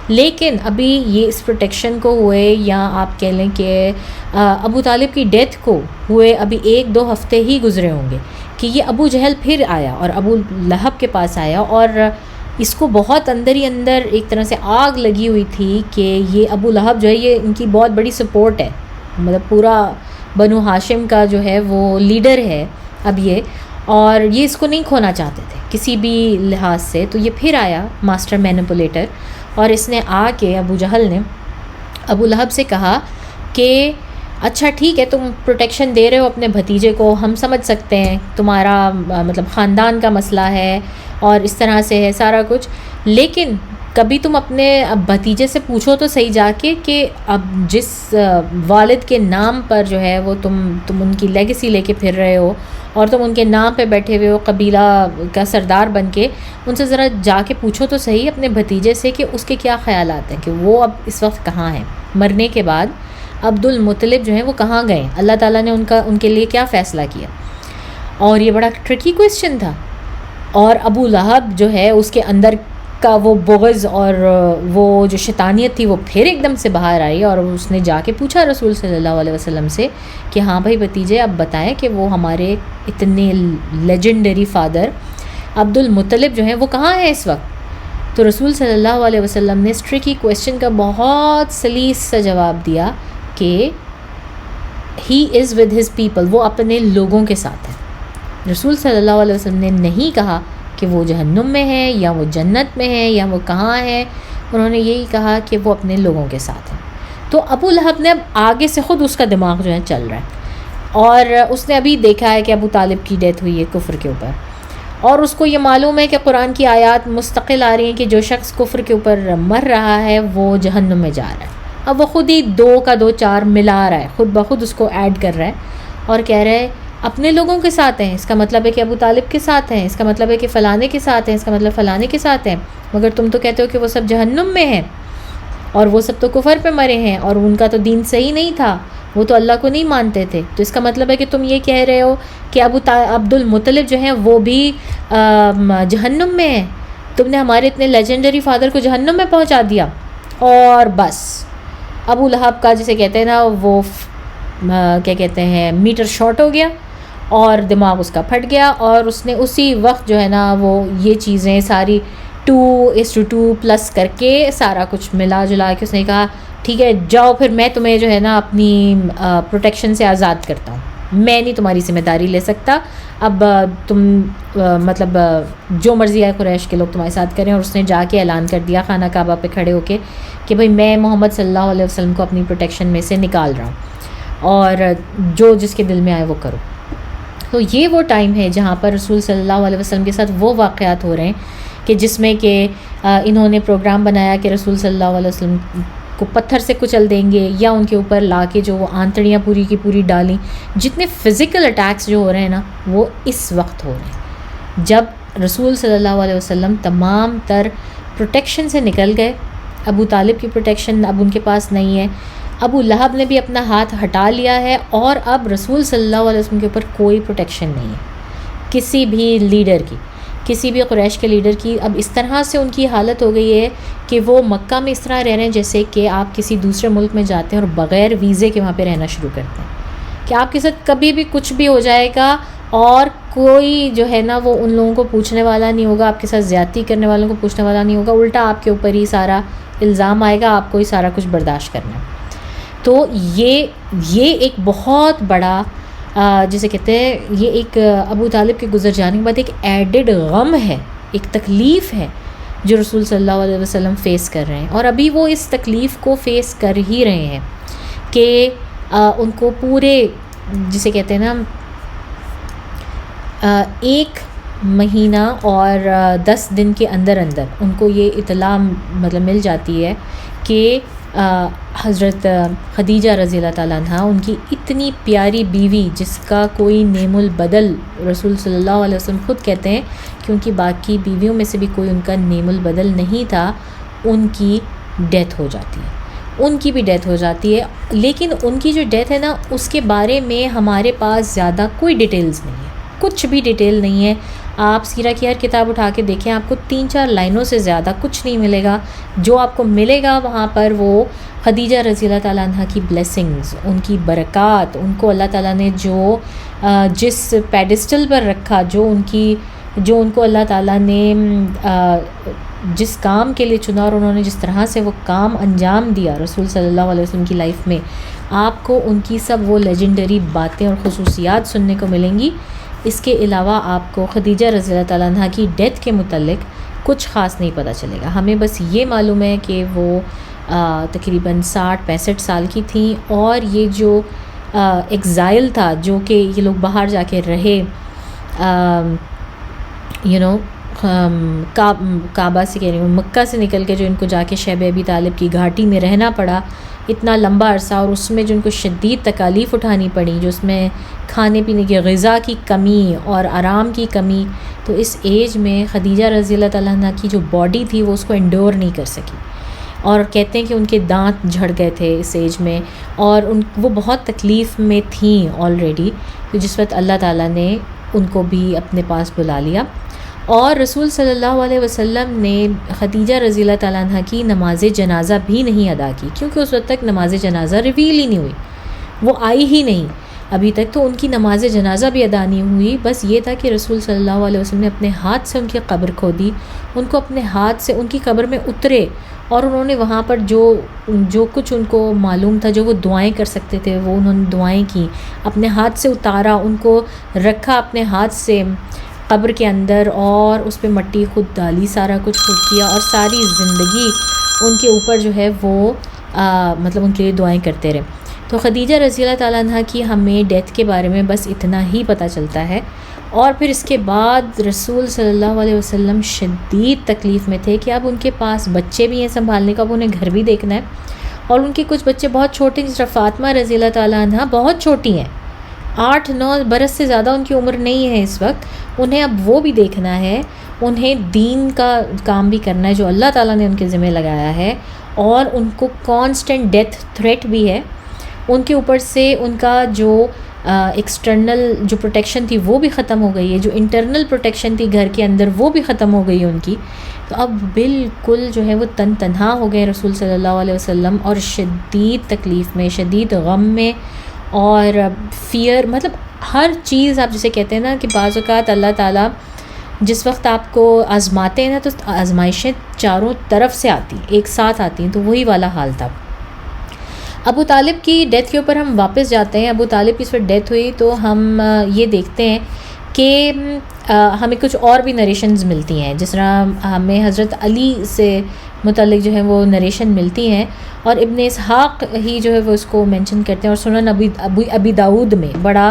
لیکن ابھی یہ اس پروٹیکشن کو ہوئے، یا آپ کہہ لیں کہ ابو طالب کی ڈیتھ کو ہوئے ابھی 1-2 ہفتے ہی گزرے ہوں گے کہ یہ ابو جہل پھر آیا اور ابو لہب کے پاس آیا، اور اس کو بہت اندر ہی اندر ایک طرح سے آگ لگی ہوئی تھی کہ یہ ابو لہب جو ہے یہ ان کی بہت بڑی سپورٹ ہے، مطلب پورا بنو ہاشم کا جو ہے وہ لیڈر ہے اب یہ، اور یہ اس کو نہیں کھونا چاہتے تھے کسی بھی لحاظ سے. تو یہ پھر آیا ماسٹر مینیپولیٹر، اور اس نے آ کے ابو جہل نے ابو لہب سے کہا کہ اچھا ٹھیک ہے تم پروٹیکشن دے رہے ہو اپنے بھتیجے کو، ہم سمجھ سکتے ہیں تمہارا مطلب خاندان کا مسئلہ ہے اور اس طرح سے ہے سارا کچھ، لیکن کبھی تم اپنے بھتیجے سے پوچھو تو صحیح جا کے کہ اب جس والد کے نام پر جو ہے وہ تم ان کی لیگیسی لے کے پھر رہے ہو اور تم ان کے نام پہ بیٹھے ہوئے ہو قبیلہ کا سردار بن کے، ان سے ذرا جا کے پوچھو تو صحیح اپنے بھتیجے سے کہ اس کے کیا خیالات ہیں، کہ وہ اب اس وقت کہاں ہیں، مرنے کے بعد عبد المطلب جو ہیں وہ کہاں گئے، اللہ تعالیٰ نے ان کے لیے کیا فیصلہ کیا. اور یہ بڑا ٹرکی کویسچن تھا، اور ابو لہب جو ہے اس کے اندر کا وہ بغض اور وہ جو شیطانیت تھی وہ پھر ایک دم سے باہر آئی، اور اس نے جا کے پوچھا رسول صلی اللہ علیہ وسلم سے کہ ہاں بھائی بھتیجے اب بتائیں کہ وہ ہمارے اتنے لیجنڈری فادر عبد المطلب جو ہیں وہ کہاں ہیں اس وقت. تو رسول صلی اللہ علیہ وسلم نے اس ٹرکی کویسچن کا بہت سلیس سا جواب دیا کہ ہی از ود ہز پیپل، وہ اپنے لوگوں کے ساتھ ہے. رسول صلی اللہ علیہ وسلم نے نہیں کہا کہ وہ جہنم میں ہے یا وہ جنت میں ہے یا وہ کہاں ہے، انہوں نے یہی کہا کہ وہ اپنے لوگوں کے ساتھ ہے. تو ابو لہب نے اب آگے سے خود اس کا دماغ جو ہے چل رہا ہے، اور اس نے ابھی دیکھا ہے کہ ابو طالب کی ڈیتھ ہوئی ہے کفر کے اوپر، اور اس کو یہ معلوم ہے کہ قرآن کی آیات مستقل آ رہی ہیں کہ جو شخص کفر کے اوپر مر رہا ہے وہ جہنم میں جا رہا ہے. اب وہ خود ہی 2 کا 2 4 ملا رہا ہے، خود بخود اس کو ایڈ کر رہا ہے اور کہہ رہا ہے اپنے لوگوں کے ساتھ ہیں، اس کا مطلب ہے کہ ابو طالب کے ساتھ ہیں، اس کا مطلب ہے کہ فلانے کے ساتھ ہیں، اس کا مطلب فلانے کے ساتھ ہیں، مگر تم تو کہتے ہو کہ وہ سب جہنم میں ہیں اور وہ سب تو کفر پہ مرے ہیں اور ان کا تو دین صحیح نہیں تھا، وہ تو اللہ کو نہیں مانتے تھے. تو اس کا مطلب ہے کہ تم یہ کہہ رہے ہو کہ عبد المطلب جو ہیں وہ بھی جہنم میں ہیں، تم نے ہمارے اتنے لیجنڈری فادر کو جہنم میں پہنچا دیا. اور بس ابو لہب کا جسے کہتے ہیں نا وہ کیا کہتے ہیں میٹر شارٹ ہو گیا اور دماغ اس کا پھٹ گیا، اور اس نے اسی وقت جو ہے نا وہ یہ چیزیں ساری 2:2 کر کے سارا کچھ ملا جلا کے اس نے کہا ٹھیک ہے جاؤ پھر میں تمہیں جو ہے نا اپنی پروٹیکشن سے آزاد کرتا ہوں، میں نہیں تمہاری ذمہ داری لے سکتا، اب تم مطلب جو مرضی آئے قریش کے لوگ تمہارے ساتھ کریں. اور اس نے جا کے اعلان کر دیا خانہ کعبہ پہ کھڑے ہو کے کہ بھائی میں محمد صلی اللہ علیہ وسلم کو اپنی پروٹیکشن میں سے نکال رہا ہوں اور جو جس کے دل میں آئے وہ کرو. تو یہ وہ ٹائم ہے جہاں پر رسول صلی اللہ علیہ وسلم کے ساتھ وہ واقعات ہو رہے ہیں کہ جس میں کہ انہوں نے پروگرام بنایا کہ رسول صلی اللہ علیہ وسلم کو پتھر سے کچل دیں گے یا ان کے اوپر لا کے جو وہ آنتڑیاں پوری کی پوری ڈالیں. جتنے فزیکل اٹیکس جو ہو رہے ہیں نا وہ اس وقت ہو رہے ہیں جب رسول صلی اللہ علیہ وسلم تمام تر پروٹیکشن سے نکل گئے. ابو طالب کی پروٹیکشن اب ان کے پاس نہیں ہے، ابو لہب نے بھی اپنا ہاتھ ہٹا لیا ہے، اور اب رسول صلی اللہ علیہ وسلم کے اوپر کوئی پروٹیکشن نہیں ہے کسی بھی لیڈر کی، کسی بھی قریش کے لیڈر کی. اب اس طرح سے ان کی حالت ہو گئی ہے کہ وہ مکہ میں اس طرح رہ رہے ہیں جیسے کہ آپ کسی دوسرے ملک میں جاتے ہیں اور بغیر ویزے کے وہاں پہ رہنا شروع کرتے ہیں، کہ آپ کے ساتھ کبھی بھی کچھ بھی ہو جائے گا اور کوئی جو ہے نا وہ ان لوگوں کو پوچھنے والا نہیں ہوگا، آپ کے ساتھ زیادتی کرنے والوں کو پوچھنے والا نہیں ہوگا، الٹا آپ کے اوپر ہی سارا الزام آئے گا، آپ کو ہی سارا کچھ برداشت کرنا ہے. تو یہ ایک بہت بڑا جسے کہتے ہیں یہ ایک ابو طالب کے گزر جانے کے بعد ایک ایڈڈ غم ہے، ایک تکلیف ہے جو رسول صلی اللہ علیہ وسلم فیس کر رہے ہیں، اور ابھی وہ اس تکلیف کو فیس کر ہی رہے ہیں کہ ان کو پورے جسے کہتے ہیں نا 1 مہینہ اور 10 دن کے اندر ان کو یہ اطلاع مطلب مل جاتی ہے کہ حضرت خدیجہ رضی اللہ تعالیٰ عنہ ان کی اتنی پیاری بیوی جس کا کوئی نیم البدل، رسول صلی اللہ علیہ وسلم خود کہتے ہیں کہ ان کی باقی بیویوں میں سے بھی کوئی ان کا نیم البدل نہیں تھا، ان کی ڈیتھ ہو جاتی ہے، ان کی بھی ڈیتھ ہو جاتی ہے. لیکن ان کی جو ڈیتھ ہے نا اس کے بارے میں ہمارے پاس زیادہ کوئی ڈیٹیلز نہیں ہے، کچھ بھی ڈیٹیل نہیں ہے. آپ سیرہ کی ہر کتاب اٹھا کے دیکھیں آپ کو 3-4 لائنوں سے زیادہ کچھ نہیں ملے گا. جو آپ کو ملے گا وہاں پر وہ خدیجہ رضی اللہ تعالیٰ عنہ کی بلیسنگز، ان کی برکات، ان کو اللہ تعالیٰ نے جو جس پیڈسٹل پر رکھا، جو ان کی جو ان کو اللہ تعالیٰ نے جس کام کے لیے چنا اور انہوں نے جس طرح سے وہ کام انجام دیا رسول صلی اللہ علیہ وسلم کی لائف میں، آپ کو ان کی سب وہ لیجنڈری باتیں اور خصوصیات سننے کو ملیں گی۔ اس کے علاوہ آپ کو خدیجہ رضی اللہ تعالیٰ عنہ کی ڈیتھ کے متعلق کچھ خاص نہیں پتہ چلے گا۔ ہمیں بس یہ معلوم ہے کہ وہ تقریباً 60-65 سال کی تھیں، اور یہ جو ایگزائل تھا جو کہ یہ لوگ باہر جا کے رہے، کعبہ سے کہہ رہی ہوں، مکہ سے نکل کے جو ان کو جا کے شیب ابی طالب کی گھاٹی میں رہنا پڑا اتنا لمبا عرصہ، اور اس میں جو ان کو شدید تکالیف اٹھانی پڑی، جو اس میں کھانے پینے کی غذا کی کمی اور آرام کی کمی، تو اس ایج میں خدیجہ رضی اللہ تعالیٰ عنہ کی جو باڈی تھی وہ اس کو انڈور نہیں کر سکی، اور کہتے ہیں کہ ان کے دانت جھڑ گئے تھے اس ایج میں، اور وہ بہت تکلیف میں تھیں آلریڈی، تو جس وقت اللہ تعالیٰ نے ان کو بھی اپنے پاس بلا لیا۔ اور رسول صلی اللہ علیہ وسلم نے خدیجہ رضی اللہ تعالیٰ عنہ کی نماز جنازہ بھی نہیں ادا کی، کیونکہ اس وقت تک نماز جنازہ ریویل ہی نہیں ہوئی، وہ آئی ہی نہیں ابھی تک، تو ان کی نماز جنازہ بھی ادا نہیں ہوئی۔ بس یہ تھا کہ رسول صلی اللہ علیہ وسلم نے اپنے ہاتھ سے ان کی قبر کھودی، ان کو اپنے ہاتھ سے ان کی قبر میں اترے، اور انہوں نے وہاں پر جو کچھ ان کو معلوم تھا، جو وہ دعائیں کر سکتے تھے، وہ انہوں نے دعائیں کی، اپنے ہاتھ سے اتارا، ان کو رکھا اپنے ہاتھ سے قبر کے اندر، اور اس پہ مٹی خود ڈالی، سارا کچھ خود کیا، اور ساری زندگی ان کے اوپر جو ہے وہ مطلب ان کے لیے دعائیں کرتے رہے۔ تو خدیجہ رضی اللہ تعالیٰ عنہ کی ہمیں ڈیتھ کے بارے میں بس اتنا ہی پتہ چلتا ہے، اور پھر اس کے بعد رسول صلی اللہ علیہ وسلم شدید تکلیف میں تھے کہ اب ان کے پاس بچے بھی ہیں سنبھالنے کا، اب انہیں گھر بھی دیکھنا ہے، اور ان کے کچھ بچے بہت چھوٹے ہیں، جس طرح فاطمہ رضی اللہ تعالیٰ عنہ بہت چھوٹی ہیں، 8-9 برس سے زیادہ ان کی عمر نہیں ہے اس وقت، انہیں اب وہ بھی دیکھنا ہے، انہیں دین کا کام بھی کرنا ہے جو اللہ تعالیٰ نے ان کے ذمہ لگایا ہے، اور ان کو کانسٹنٹ ڈیتھ تھریٹ بھی ہے، ان کے اوپر سے ان کا جو ایکسٹرنل جو پروٹیکشن تھی وہ بھی ختم ہو گئی ہے، جو انٹرنل پروٹیکشن تھی گھر کے اندر وہ بھی ختم ہو گئی ہے ان کی، تو اب بالکل جو ہے وہ تنہا ہو گئے رسول صلی اللہ علیہ وسلم، اور شدید تکلیف میں، شدید غم میں، اور فیئر، مطلب ہر چیز آپ جسے کہتے ہیں نا کہ بعض اوقات اللہ تعالیٰ جس وقت آپ کو آزماتے ہیں نا تو آزمائشیں چاروں طرف سے آتی، ایک ساتھ آتی ہیں، تو وہی والا حال تھا۔ ابو طالب کی ڈیتھ کے اوپر ہم واپس جاتے ہیں۔ ابو طالب کی اس وقت ڈیتھ ہوئی تو ہم یہ دیکھتے ہیں کہ ہمیں کچھ اور بھی نریشنز ملتی ہیں، جس طرح ہمیں حضرت علی سے متعلق جو ہے وہ نریشن ملتی ہیں، اور ابن اسحاق ہی جو ہے وہ اس کو مینشن کرتے ہیں، اور سنن ابی داؤد میں بڑا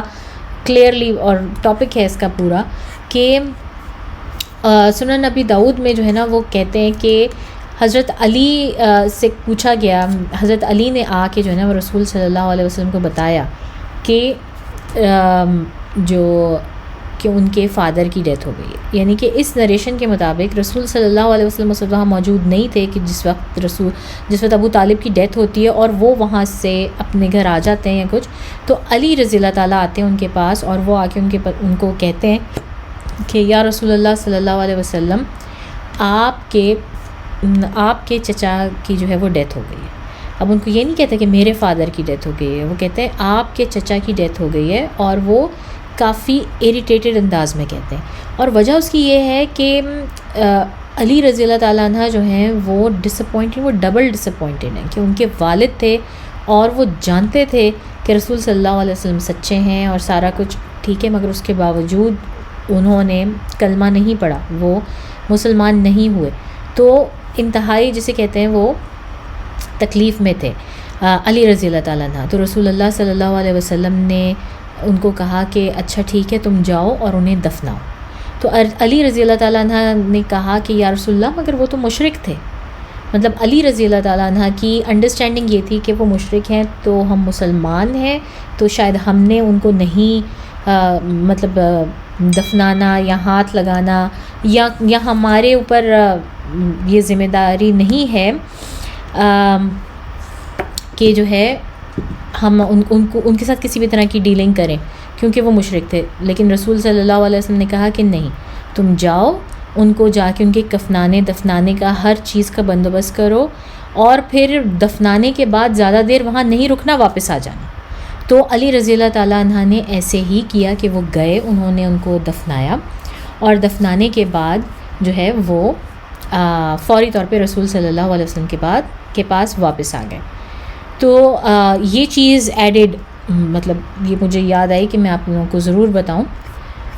کلیئرلی، اور ٹاپک ہے اس کا پورا، کہ سنن ابی داؤد میں جو ہے نا وہ کہتے ہیں کہ حضرت علی سے پوچھا گیا، حضرت علی نے آ کے جو ہے نا وہ رسول صلی اللہ علیہ وسلم کو بتایا کہ کہ ان کے فادر کی ڈیتھ ہو گئی ہے، یعنی کہ اس نریشن کے مطابق رسول صلی اللہ علیہ وسلم اس وقت وہاں موجود نہیں تھے کہ جس وقت ابو طالب کی ڈیتھ ہوتی ہے، اور وہ وہاں سے اپنے گھر آ جاتے ہیں یا کچھ، تو علی رضی اللہ تعالیٰ آتے ہیں ان کے پاس، اور وہ آ کے ان کو کہتے ہیں کہ یا رسول اللہ صلی اللہ علیہ وسلم، آپ کے چچا کی جو ہے وہ ڈیتھ ہو گئی ہے۔ اب ان کو یہ نہیں کہتے کہ میرے فادر کی ڈیتھ ہو گئی ہے، وہ کہتے ہیں آپ کے چچا کی ڈیتھ ہو گئی ہے، اور وہ کافی اریٹیٹڈ انداز میں کہتے ہیں، اور وجہ اس کی یہ ہے کہ علی رضی اللہ تعالیٰ عنہ جو ہیں وہ وہ ڈبل ڈسپوائنٹڈ ہیں کہ ان کے والد تھے، اور وہ جانتے تھے کہ رسول صلی اللہ علیہ وسلم سچے ہیں اور سارا کچھ ٹھیک ہے، مگر اس کے باوجود انہوں نے کلمہ نہیں پڑھا، وہ مسلمان نہیں ہوئے، تو انتہائی جسے کہتے ہیں وہ تکلیف میں تھے علی رضی اللہ تعالیٰ عنہ۔ تو رسول اللہ صلی اللہ علیہ وسلم نے ان کو کہا کہ اچھا ٹھیک ہے تم جاؤ اور انہیں دفناؤ، تو علی رضی اللہ تعالیٰ عنہ نے کہا کہ یا رسول اللہ مگر وہ تو مشرک تھے، مطلب علی رضی اللہ تعالیٰ عنہ کی انڈرسٹینڈنگ یہ تھی کہ وہ مشرک ہیں تو ہم مسلمان ہیں، تو شاید ہم نے ان کو نہیں مطلب دفنانا یا ہاتھ لگانا، یا ہمارے اوپر یہ ذمہ داری نہیں ہے کہ جو ہے ہم ان کے ساتھ کسی بھی طرح کی ڈیلنگ کریں، کیونکہ وہ مشرک تھے، لیکن رسول صلی اللہ علیہ وسلم نے کہا کہ نہیں، تم جاؤ ان کو جا کے ان کے دفنانے کا ہر چیز کا بندوبست کرو، اور پھر دفنانے کے بعد زیادہ دیر وہاں نہیں رکنا، واپس آ جانا۔ تو علی رضی اللہ تعالیٰ عنہ نے ایسے ہی کیا کہ وہ گئے، انہوں نے ان کو دفنایا، اور دفنانے کے بعد جو ہے وہ فوری طور پہ رسول صلی اللہ علیہ وسلم کے پاس واپس آ گئے. تو یہ چیز ایڈڈ، مطلب یہ مجھے یاد آئی کہ میں آپ لوگوں کو ضرور بتاؤں.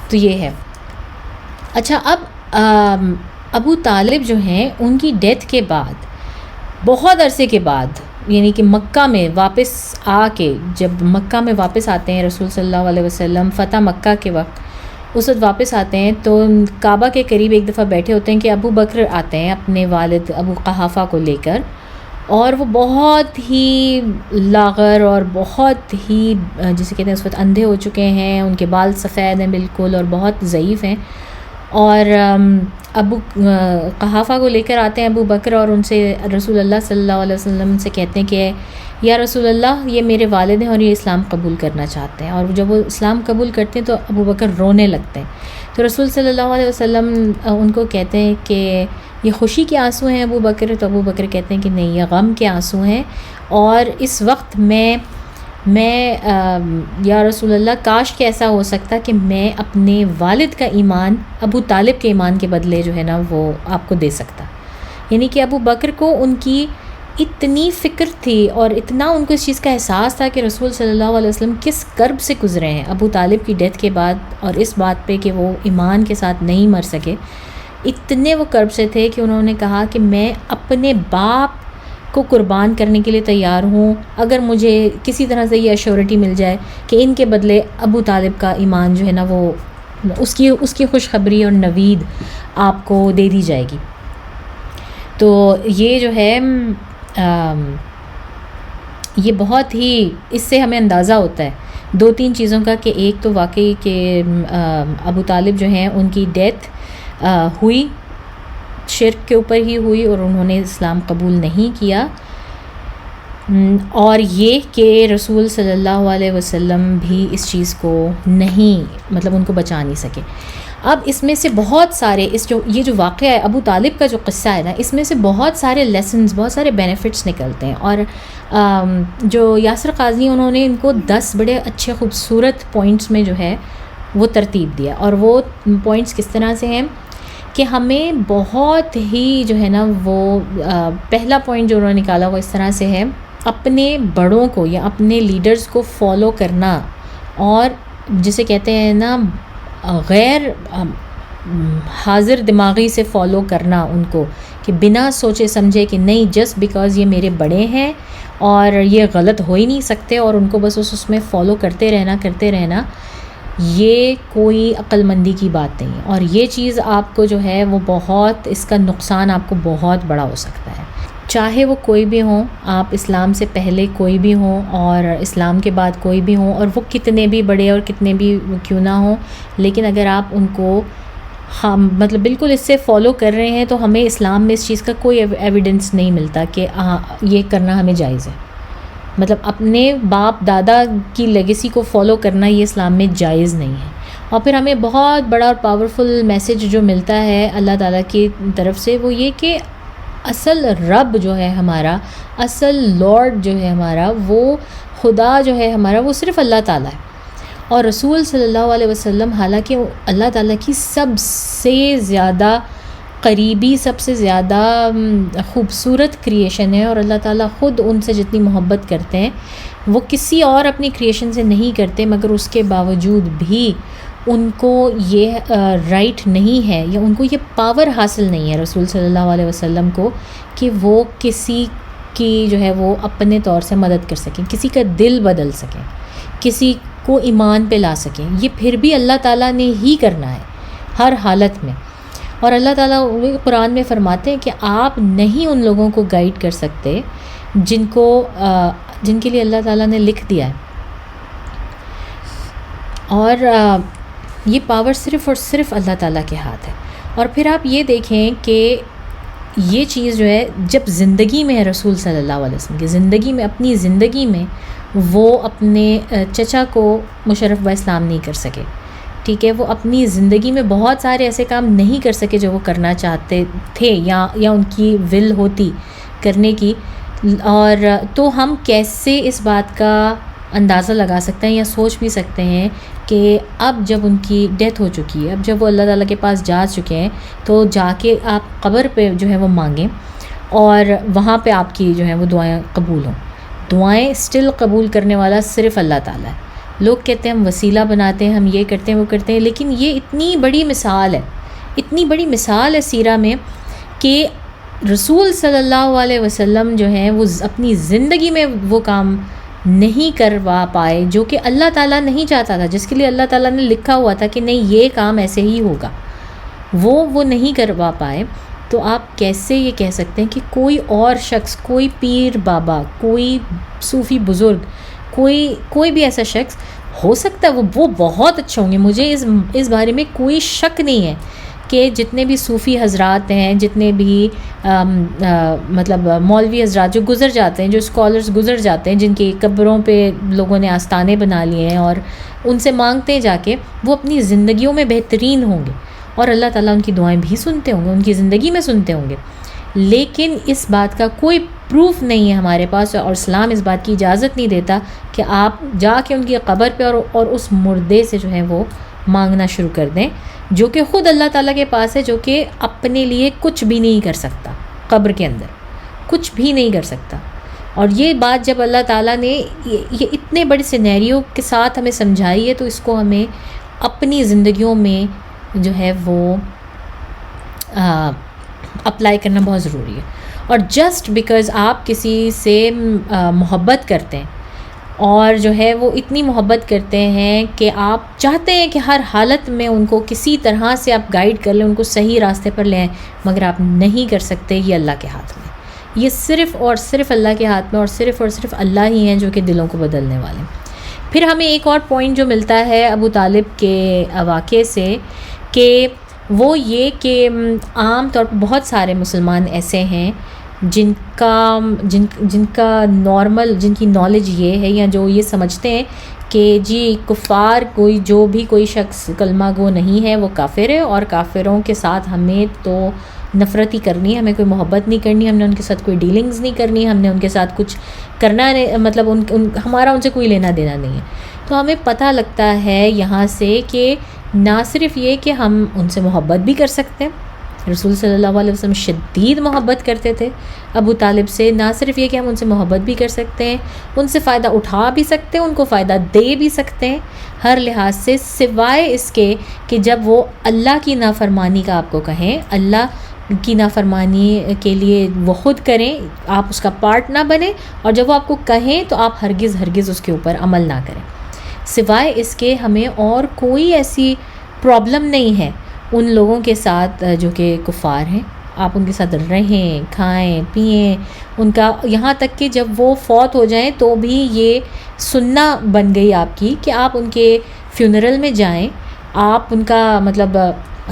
تو یہ ہے. اچھا، اب ابو طالب جو ہیں ان کی ڈیتھ کے بعد بہت عرصے کے بعد، یعنی کہ مکہ میں واپس آ کے، جب مکہ میں واپس آتے ہیں رسول صلی اللہ علیہ وسلم فتح مکہ کے وقت، اس وقت واپس آتے ہیں تو کعبہ کے قریب ایک دفعہ بیٹھے ہوتے ہیں کہ ابو بکر آتے ہیں اپنے والد ابو قحافہ کو لے کر، اور وہ بہت ہی لاغر اور بہت ہی جسے کہتے ہیں اس وقت اندھے ہو چکے ہیں، ان کے بال سفید ہیں بالکل اور بہت ضعیف ہیں. اور ابو قحافہ کو لے کر آتے ہیں ابو بکر، اور ان سے رسول اللہ صلی اللہ علیہ وسلم سے کہتے ہیں کہ یا رسول اللہ، یہ میرے والد ہیں اور یہ اسلام قبول کرنا چاہتے ہیں. اور جب وہ اسلام قبول کرتے ہیں تو ابو بکر رونے لگتے ہیں. تو رسول صلی اللہ علیہ وسلم ان کو کہتے ہیں کہ یہ خوشی کے آنسو ہیں ابو بکر؟ تو ابو بکر کہتے ہیں کہ نہیں، یہ غم کے آنسو ہیں. اور اس وقت میں یا رسول اللہ، کاش کہ ایسا ہو سکتا کہ میں اپنے والد کا ایمان ابو طالب کے ایمان کے بدلے جو ہے نا وہ آپ کو دے سکتا. یعنی کہ ابو بکر کو ان کی اتنی فکر تھی اور اتنا ان کو اس چیز کا احساس تھا کہ رسول صلی اللہ علیہ وسلم کس کرب سے گزرے ہیں ابو طالب کی ڈیتھ کے بعد، اور اس بات پہ کہ وہ ایمان کے ساتھ نہیں مر سکے. اتنے وہ کرب سے تھے کہ انہوں نے کہا کہ میں اپنے باپ کو قربان کرنے کے لیے تیار ہوں اگر مجھے کسی طرح سے یہ ایشورٹی مل جائے کہ ان کے بدلے ابو طالب کا ایمان جو ہے نا وہ اس کی خوشخبری اور نوید آپ کو دے دی جائے گی. تو یہ جو ہے یہ بہت ہی، اس سے ہمیں اندازہ ہوتا ہے 2-3 چیزوں کا، کہ ایک تو واقعی کہ ابو طالب جو ہیں ان کی ڈیتھ ہوئی شرک کے اوپر ہی ہوئی اور انہوں نے اسلام قبول نہیں کیا، اور یہ کہ رسول صلی اللہ علیہ وسلم بھی اس چیز کو نہیں، مطلب ان کو بچا نہیں سکے. اب اس میں سے بہت سارے یہ جو واقعہ ہے ابو طالب کا جو قصہ ہے نا، اس میں سے بہت سارے لیسنز، بہت سارے بینیفٹس نکلتے ہیں. اور جو یاسر قاضی انہوں نے ان کو 10 بڑے اچھے خوبصورت پوائنٹس میں جو ہے وہ ترتیب دیا. اور وہ پوائنٹس کس طرح سے ہیں کہ ہمیں بہت ہی جو ہے نا وہ پہلا پوائنٹ جو انہوں نے نکالا وہ اس طرح سے ہے، اپنے بڑوں کو یا اپنے لیڈرز کو فالو کرنا، اور جسے کہتے ہیں نا غیر حاضر دماغی سے فالو کرنا ان کو، کہ بنا سوچے سمجھے کہ نہیں جسٹ بیکاز یہ میرے بڑے ہیں اور یہ غلط ہو ہی نہیں سکتے، اور ان کو بس اس میں فالو کرتے رہنا، یہ کوئی عقل مندی کی بات نہیں. اور یہ چیز آپ کو جو ہے وہ بہت، اس کا نقصان آپ کو بہت بڑا ہو سکتا ہے، چاہے وہ کوئی بھی ہوں، آپ اسلام سے پہلے کوئی بھی ہوں اور اسلام کے بعد کوئی بھی ہوں، اور وہ کتنے بھی بڑے اور کتنے بھی کیوں نہ ہوں. لیکن اگر آپ ان کو مطلب بالکل اس سے فالو کر رہے ہیں تو ہمیں اسلام میں اس چیز کا کوئی ایویڈنس نہیں ملتا کہ یہ کرنا ہمیں جائز ہے. مطلب اپنے باپ دادا کی لیگیسی کو فالو کرنا یہ اسلام میں جائز نہیں ہے. اور پھر ہمیں بہت بڑا اور پاورفل میسیج جو ملتا ہے اللہ تعالیٰ کی طرف سے، وہ یہ کہ اصل رب جو ہے ہمارا، اصل لارڈ جو ہے ہمارا، وہ خدا جو ہے ہمارا، وہ صرف اللہ تعالیٰ ہے. اور رسول صلی اللہ علیہ وسلم حالانکہ اللہ تعالیٰ کی سب سے زیادہ قریبی، سب سے زیادہ خوبصورت کریشن ہے، اور اللہ تعالیٰ خود ان سے جتنی محبت کرتے ہیں وہ کسی اور اپنی کریشن سے نہیں کرتے، مگر اس کے باوجود بھی ان کو یہ رائٹ نہیں ہے یا ان کو یہ پاور حاصل نہیں ہے رسول صلی اللہ علیہ وسلم کو کہ وہ کسی کی جو ہے وہ اپنے طور سے مدد کر سکیں، کسی کا دل بدل سکیں، کسی کو ایمان پہ لا سکیں. یہ پھر بھی اللہ تعالیٰ نے ہی کرنا ہے ہر حالت میں. اور اللہ تعالیٰ قرآن میں فرماتے ہیں کہ آپ نہیں ان لوگوں کو گائیڈ کر سکتے جن کے لیے اللہ تعالیٰ نے لکھ دیا ہے. اور یہ پاور صرف اور صرف اللہ تعالیٰ کے ہاتھ ہے. اور پھر آپ یہ دیکھیں کہ یہ چیز جو ہے جب زندگی میں ہے رسول صلی اللہ علیہ وسلم کی زندگی میں، اپنی زندگی میں وہ اپنے چچا کو مشرف با اسلام نہیں کر سکے، ٹھیک ہے، وہ اپنی زندگی میں بہت سارے ایسے کام نہیں کر سکے جو وہ کرنا چاہتے تھے یا ان کی ول ہوتی کرنے کی. اور تو ہم کیسے اس بات کا اندازہ لگا سکتے ہیں یا سوچ بھی سکتے ہیں کہ اب جب ان کی ڈیتھ ہو چکی ہے، اب جب وہ اللہ تعالیٰ کے پاس جا چکے ہیں، تو جا کے آپ قبر پہ جو ہے وہ مانگیں اور وہاں پہ آپ کی جو ہے وہ دعائیں قبول ہوں۔ دعائیں سٹل قبول کرنے والا صرف اللہ تعالیٰ ہے۔ لوگ کہتے ہیں ہم وسیلہ بناتے ہیں، ہم یہ کرتے ہیں وہ کرتے ہیں، لیکن یہ اتنی بڑی مثال ہے، اتنی بڑی مثال ہے سیرہ میں کہ رسول صلی اللہ علیہ وسلم جو ہیں وہ اپنی زندگی میں وہ کام نہیں کروا پائے جو کہ اللہ تعالیٰ نہیں چاہتا تھا، جس کے لیے اللہ تعالیٰ نے لکھا ہوا تھا کہ نہیں یہ کام ایسے ہی ہوگا، وہ نہیں کروا پائے۔ تو آپ کیسے یہ کہہ سکتے ہیں کہ کوئی اور شخص، کوئی پیر بابا، کوئی صوفی بزرگ، کوئی بھی ایسا شخص ہو سکتا ہے وہ بہت اچھے ہوں گے، مجھے اس بارے میں کوئی شک نہیں ہے کہ جتنے بھی صوفی حضرات ہیں، جتنے بھی مطلب مولوی حضرات جو گزر جاتے ہیں، جو اسکالرز گزر جاتے ہیں، جن کی قبروں پہ لوگوں نے آستانے بنا لیے ہیں اور ان سے مانگتے ہیں جا کے، وہ اپنی زندگیوں میں بہترین ہوں گے اور اللہ تعالیٰ ان کی دعائیں بھی سنتے ہوں گے، ان کی زندگی میں سنتے ہوں گے۔ لیکن اس بات کا کوئی پروف نہیں ہے ہمارے پاس، اور اسلام اس بات کی اجازت نہیں دیتا کہ آپ جا کے ان کی قبر پہ اور اس مردے سے جو ہے وہ مانگنا شروع کر دیں، جو کہ خود اللہ تعالیٰ کے پاس ہے، جو کہ اپنے لیے کچھ بھی نہیں کر سکتا، قبر کے اندر کچھ بھی نہیں کر سکتا۔ اور یہ بات جب اللہ تعالیٰ نے یہ اتنے بڑے سینیریو کے ساتھ ہمیں سمجھائی ہے، تو اس کو ہمیں اپنی زندگیوں میں جو ہے وہ اپلائی کرنا بہت ضروری ہے۔ اور جسٹ بیکاز آپ کسی سے محبت کرتے ہیں اور جو ہے وہ اتنی محبت کرتے ہیں کہ آپ چاہتے ہیں کہ ہر حالت میں ان کو کسی طرح سے آپ گائیڈ کر لیں، ان کو صحیح راستے پر لیں، مگر آپ نہیں کر سکتے، یہ اللہ کے ہاتھ میں، یہ صرف اور صرف اللہ کے ہاتھ میں، اور صرف اللہ ہی ہیں جو کہ دلوں کو بدلنے والے ہیں۔ پھر ہمیں ایک اور پوائنٹ جو ملتا ہے ابو طالب کے واقعے سے، کہ وہ یہ کہ عام طور پر بہت سارے مسلمان ایسے ہیں جن کا نارمل، جن کی نالج یہ ہے، یا جو یہ سمجھتے ہیں کہ جی کفار کوئی شخص کلمہ گو نہیں ہے وہ کافر ہے، اور کافروں کے ساتھ ہمیں تو نفرت ہی کرنی ہے، ہمیں کوئی محبت نہیں کرنی، ہم نے ان کے ساتھ کوئی ڈیلنگز نہیں کرنی، ہم نے ان کے ساتھ کچھ کرنا نہیں، مطلب ہمارا ان سے کوئی لینا دینا نہیں ہے۔ تو ہمیں پتہ لگتا ہے یہاں سے کہ نہ صرف یہ کہ ہم ان سے محبت بھی کر سکتے ہیں، رسول صلی اللہ علیہ وسلم شدید محبت کرتے تھے ابو طالب سے، نہ صرف یہ کہ ہم ان سے محبت بھی کر سکتے ہیں، ان سے فائدہ اٹھا بھی سکتے ہیں، ان کو فائدہ دے بھی سکتے ہیں ہر لحاظ سے، سوائے اس کے کہ جب وہ اللہ کی نافرمانی کا آپ کو کہیں، اللہ کی نافرمانی کے لیے وہ خود کریں، آپ اس کا پارٹ نہ بنیں، اور جب وہ آپ کو کہیں تو آپ ہرگز اس کے اوپر عمل نہ کریں۔ سوائے اس کے ہمیں اور کوئی ایسی پرابلم نہیں ہے ان لوگوں کے ساتھ جو کہ کفار ہیں، آپ ان کے ساتھ رہیں، کھائیں، پئیں، ان کا یہاں تک کہ جب وہ فوت ہو جائیں تو بھی یہ سننا بن گئی آپ کی کہ آپ ان کے فیونرل میں جائیں، آپ ان کا مطلب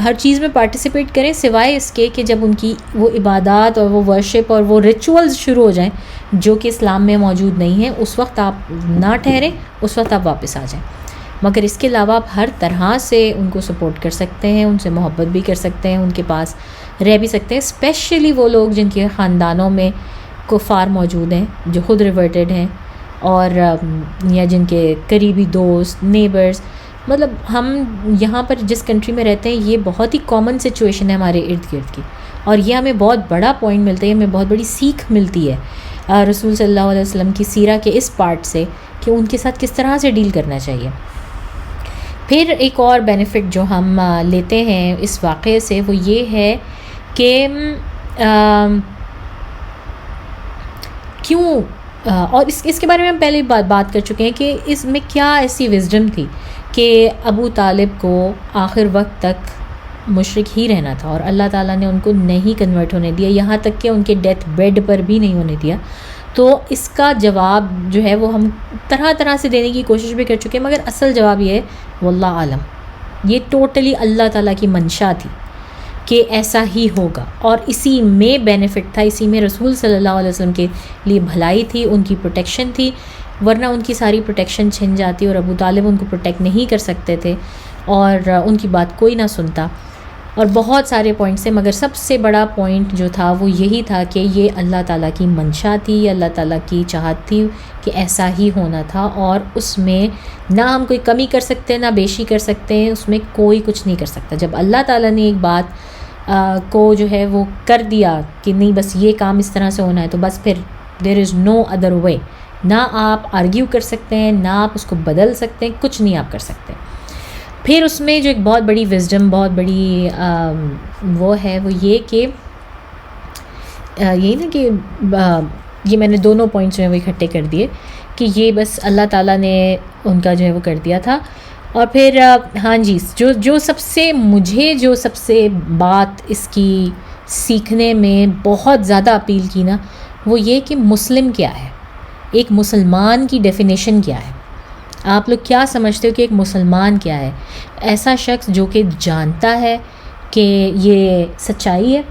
ہر چیز میں پارٹیسپیٹ کریں، سوائے اس کے کہ جب ان کی وہ عبادات اور وہ ورشپ اور وہ ریچولز شروع ہو جائیں جو کہ اسلام میں موجود نہیں ہیں، اس وقت آپ نہ ٹھہریں، اس وقت آپ واپس آ جائیں۔ مگر اس کے علاوہ آپ ہر طرح سے ان کو سپورٹ کر سکتے ہیں، ان سے محبت بھی کر سکتے ہیں، ان کے پاس رہ بھی سکتے ہیں، اسپیشلی وہ لوگ جن کے خاندانوں میں کفار موجود ہیں، جو خود ریورٹڈ ہیں، اور یا جن کے قریبی دوست، نیبرز، مطلب ہم یہاں پر جس کنٹری میں رہتے ہیں یہ بہت ہی کامن سچویشن ہے ہمارے ارد گرد کی، اور یہ ہمیں بہت بڑا پوائنٹ ملتا ہے، ہمیں بہت بڑی سیکھ ملتی ہے رسول صلی اللہ علیہ وسلم کی سیرہ کے اس پارٹ سے کہ ان کے ساتھ کس طرح سے ڈیل کرنا چاہیے۔ پھر ایک اور بینیفٹ جو ہم لیتے ہیں اس واقعے سے وہ یہ ہے کہ کیوں، اور اس کے بارے میں ہم پہلے بات کر چکے ہیں کہ اس میں کیا ایسی وزڈم تھی کہ ابو طالب کو آخر وقت تک مشرک ہی رہنا تھا اور اللہ تعالیٰ نے ان کو نہیں کنورٹ ہونے دیا، یہاں تک کہ ان کے ڈیتھ بیڈ پر بھی نہیں ہونے دیا۔ تو اس کا جواب جو ہے وہ ہم طرح طرح سے دینے کی کوشش بھی کر چکے ہیں، مگر اصل جواب یہ ہے واللہ عالم، یہ ٹوٹلی اللہ تعالیٰ کی منشا تھی کہ ایسا ہی ہوگا، اور اسی میں بینیفٹ تھا، اسی میں رسول صلی اللہ علیہ وسلم کے لیے بھلائی تھی، ان کی پروٹیکشن تھی، ورنہ ان کی ساری پروٹیکشن چھن جاتی اور ابو طالب ان کو پروٹیکٹ نہیں کر سکتے تھے اور ان کی بات کوئی نہ سنتا۔ اور بہت سارے پوائنٹس ہیں، مگر سب سے بڑا پوائنٹ جو تھا وہ یہی تھا کہ یہ اللہ تعالیٰ کی منشا تھی، اللہ تعالیٰ کی چاہت تھی کہ ایسا ہی ہونا تھا، اور اس میں نہ ہم کوئی کمی کر سکتے ہیں نہ بیشی کر سکتے ہیں، اس میں کوئی کچھ نہیں کر سکتا۔ جب اللہ تعالیٰ نے ایک بات کو جو ہے وہ کر دیا کہ نہیں بس یہ کام اس طرح سے ہونا ہے، تو بس پھر دیر از نو ادر وے، نہ آپ آرگیو کر سکتے ہیں، نہ آپ اس کو بدل سکتے ہیں، کچھ نہیں آپ کر سکتے۔ پھر اس میں جو ایک بہت بڑی وزڈم، بہت بڑی وہ ہے، وہ یہ کہ یہی نا کہ یہ میں نے دونوں پوائنٹس جو ہیں وہ اکٹھے کر دیے کہ یہ بس اللہ تعالیٰ نے ان کا جو ہے وہ کر دیا تھا۔ اور پھر ہاں جی، جو سب سے بات اس کی سیکھنے میں بہت زیادہ اپیل کی نا، وہ یہ کہ مسلم کیا ہے، ایک مسلمان کی ڈیفینیشن کیا ہے۔ آپ لوگ کیا سمجھتے ہو کہ ایک مسلمان کیا ہے؟ ایسا شخص جو کہ جانتا ہے کہ یہ سچائی ہے،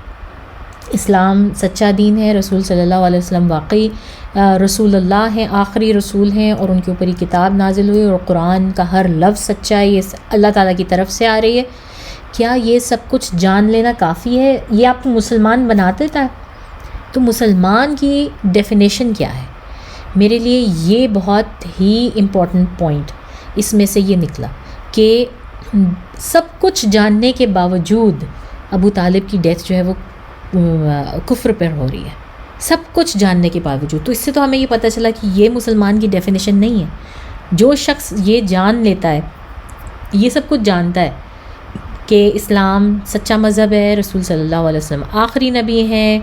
اسلام سچا دین ہے، رسول صلی اللہ علیہ وسلم واقعی رسول اللہ ہیں، آخری رسول ہیں، اور ان کے اوپر یہ کتاب نازل ہوئی اور قرآن کا ہر لفظ سچا ہے، یہ اللہ تعالیٰ کی طرف سے آ رہی ہے۔ کیا یہ سب کچھ جان لینا کافی ہے؟ یہ آپ کو مسلمان بناتے تھا؟ تو مسلمان کی ڈیفینیشن کیا ہے؟ میرے لیے یہ بہت ہی امپورٹنٹ پوائنٹ اس میں سے یہ نکلا کہ سب کچھ جاننے کے باوجود ابو طالب کی ڈیتھ جو ہے وہ کفر پر ہو رہی ہے، سب کچھ جاننے کے باوجود۔ تو اس سے تو ہمیں یہ پتہ چلا کہ یہ مسلمان کی ڈیفینیشن نہیں ہے۔ جو شخص یہ جان لیتا ہے، یہ سب کچھ جانتا ہے کہ اسلام سچا مذہب ہے، رسول صلی اللہ علیہ وسلم آخری نبی ہیں،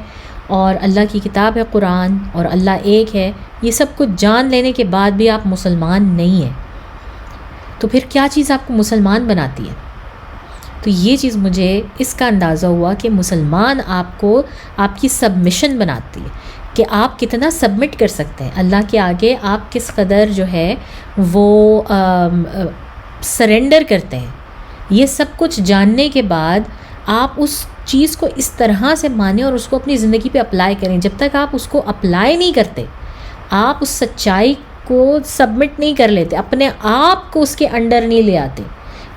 اور اللہ کی کتاب ہے قرآن، اور اللہ ایک ہے، یہ سب کچھ جان لینے کے بعد بھی آپ مسلمان نہیں ہیں، تو پھر کیا چیز آپ کو مسلمان بناتی ہے؟ تو یہ چیز مجھے اس کا اندازہ ہوا کہ مسلمان آپ کو آپ کی سبمیشن بناتی ہے، کہ آپ کتنا سبمٹ کر سکتے ہیں اللہ کے آگے، آپ کس قدر جو ہے وہ سرنڈر کرتے ہیں۔ یہ سب کچھ جاننے کے بعد آپ اس چیز کو اس طرح سے مانیں اور اس کو اپنی زندگی پہ اپلائی کریں۔ جب تک آپ اس کو اپلائی نہیں کرتے، آپ اس سچائی کو سبمٹ نہیں کر لیتے، اپنے آپ کو اس کے انڈر نہیں لے آتے،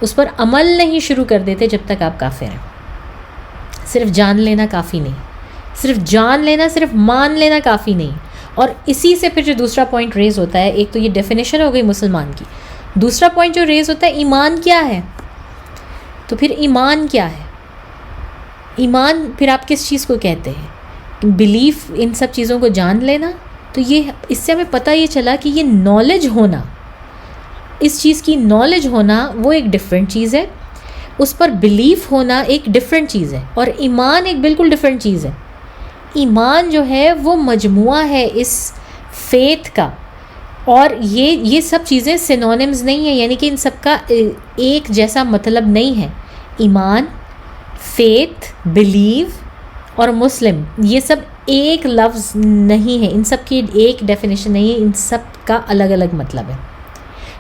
اس پر عمل نہیں شروع کر دیتے، جب تک آپ کافر ہیں۔ صرف جان لینا کافی نہیں، صرف جان لینا، صرف مان لینا کافی نہیں۔ اور اسی سے پھر جو دوسرا پوائنٹ ریز ہوتا ہے، ایک تو یہ ڈیفینیشن ہو گئی مسلمان کی، دوسرا پوائنٹ جو ریز ہوتا ہے ایمان کیا ہے۔ تو پھر ایمان کیا ہے؟ ایمان پھر آپ کس چیز کو کہتے ہیں؟ بلیف، ان سب چیزوں کو جان لینا۔ تو یہ اس سے ہمیں پتہ یہ چلا کہ یہ نالج ہونا، اس چیز کی نالج ہونا وہ ایک ڈفرینٹ چیز ہے، اس پر بلیف ہونا ایک ڈفرینٹ چیز ہے، اور ایمان ایک بالکل ڈفرینٹ چیز ہے۔ ایمان جو ہے وہ مجموعہ ہے اس فیتھ کا، اور یہ سب چیزیں سینونیمز نہیں ہیں، یعنی کہ ان سب کا ایک جیسا مطلب نہیں ہے۔ ایمان، فیتھ، بلیو اور مسلم، یہ سب ایک لفظ نہیں ہے، ان سب کی ایک ڈیفینیشن نہیں ہے، ان سب کا الگ الگ مطلب ہے۔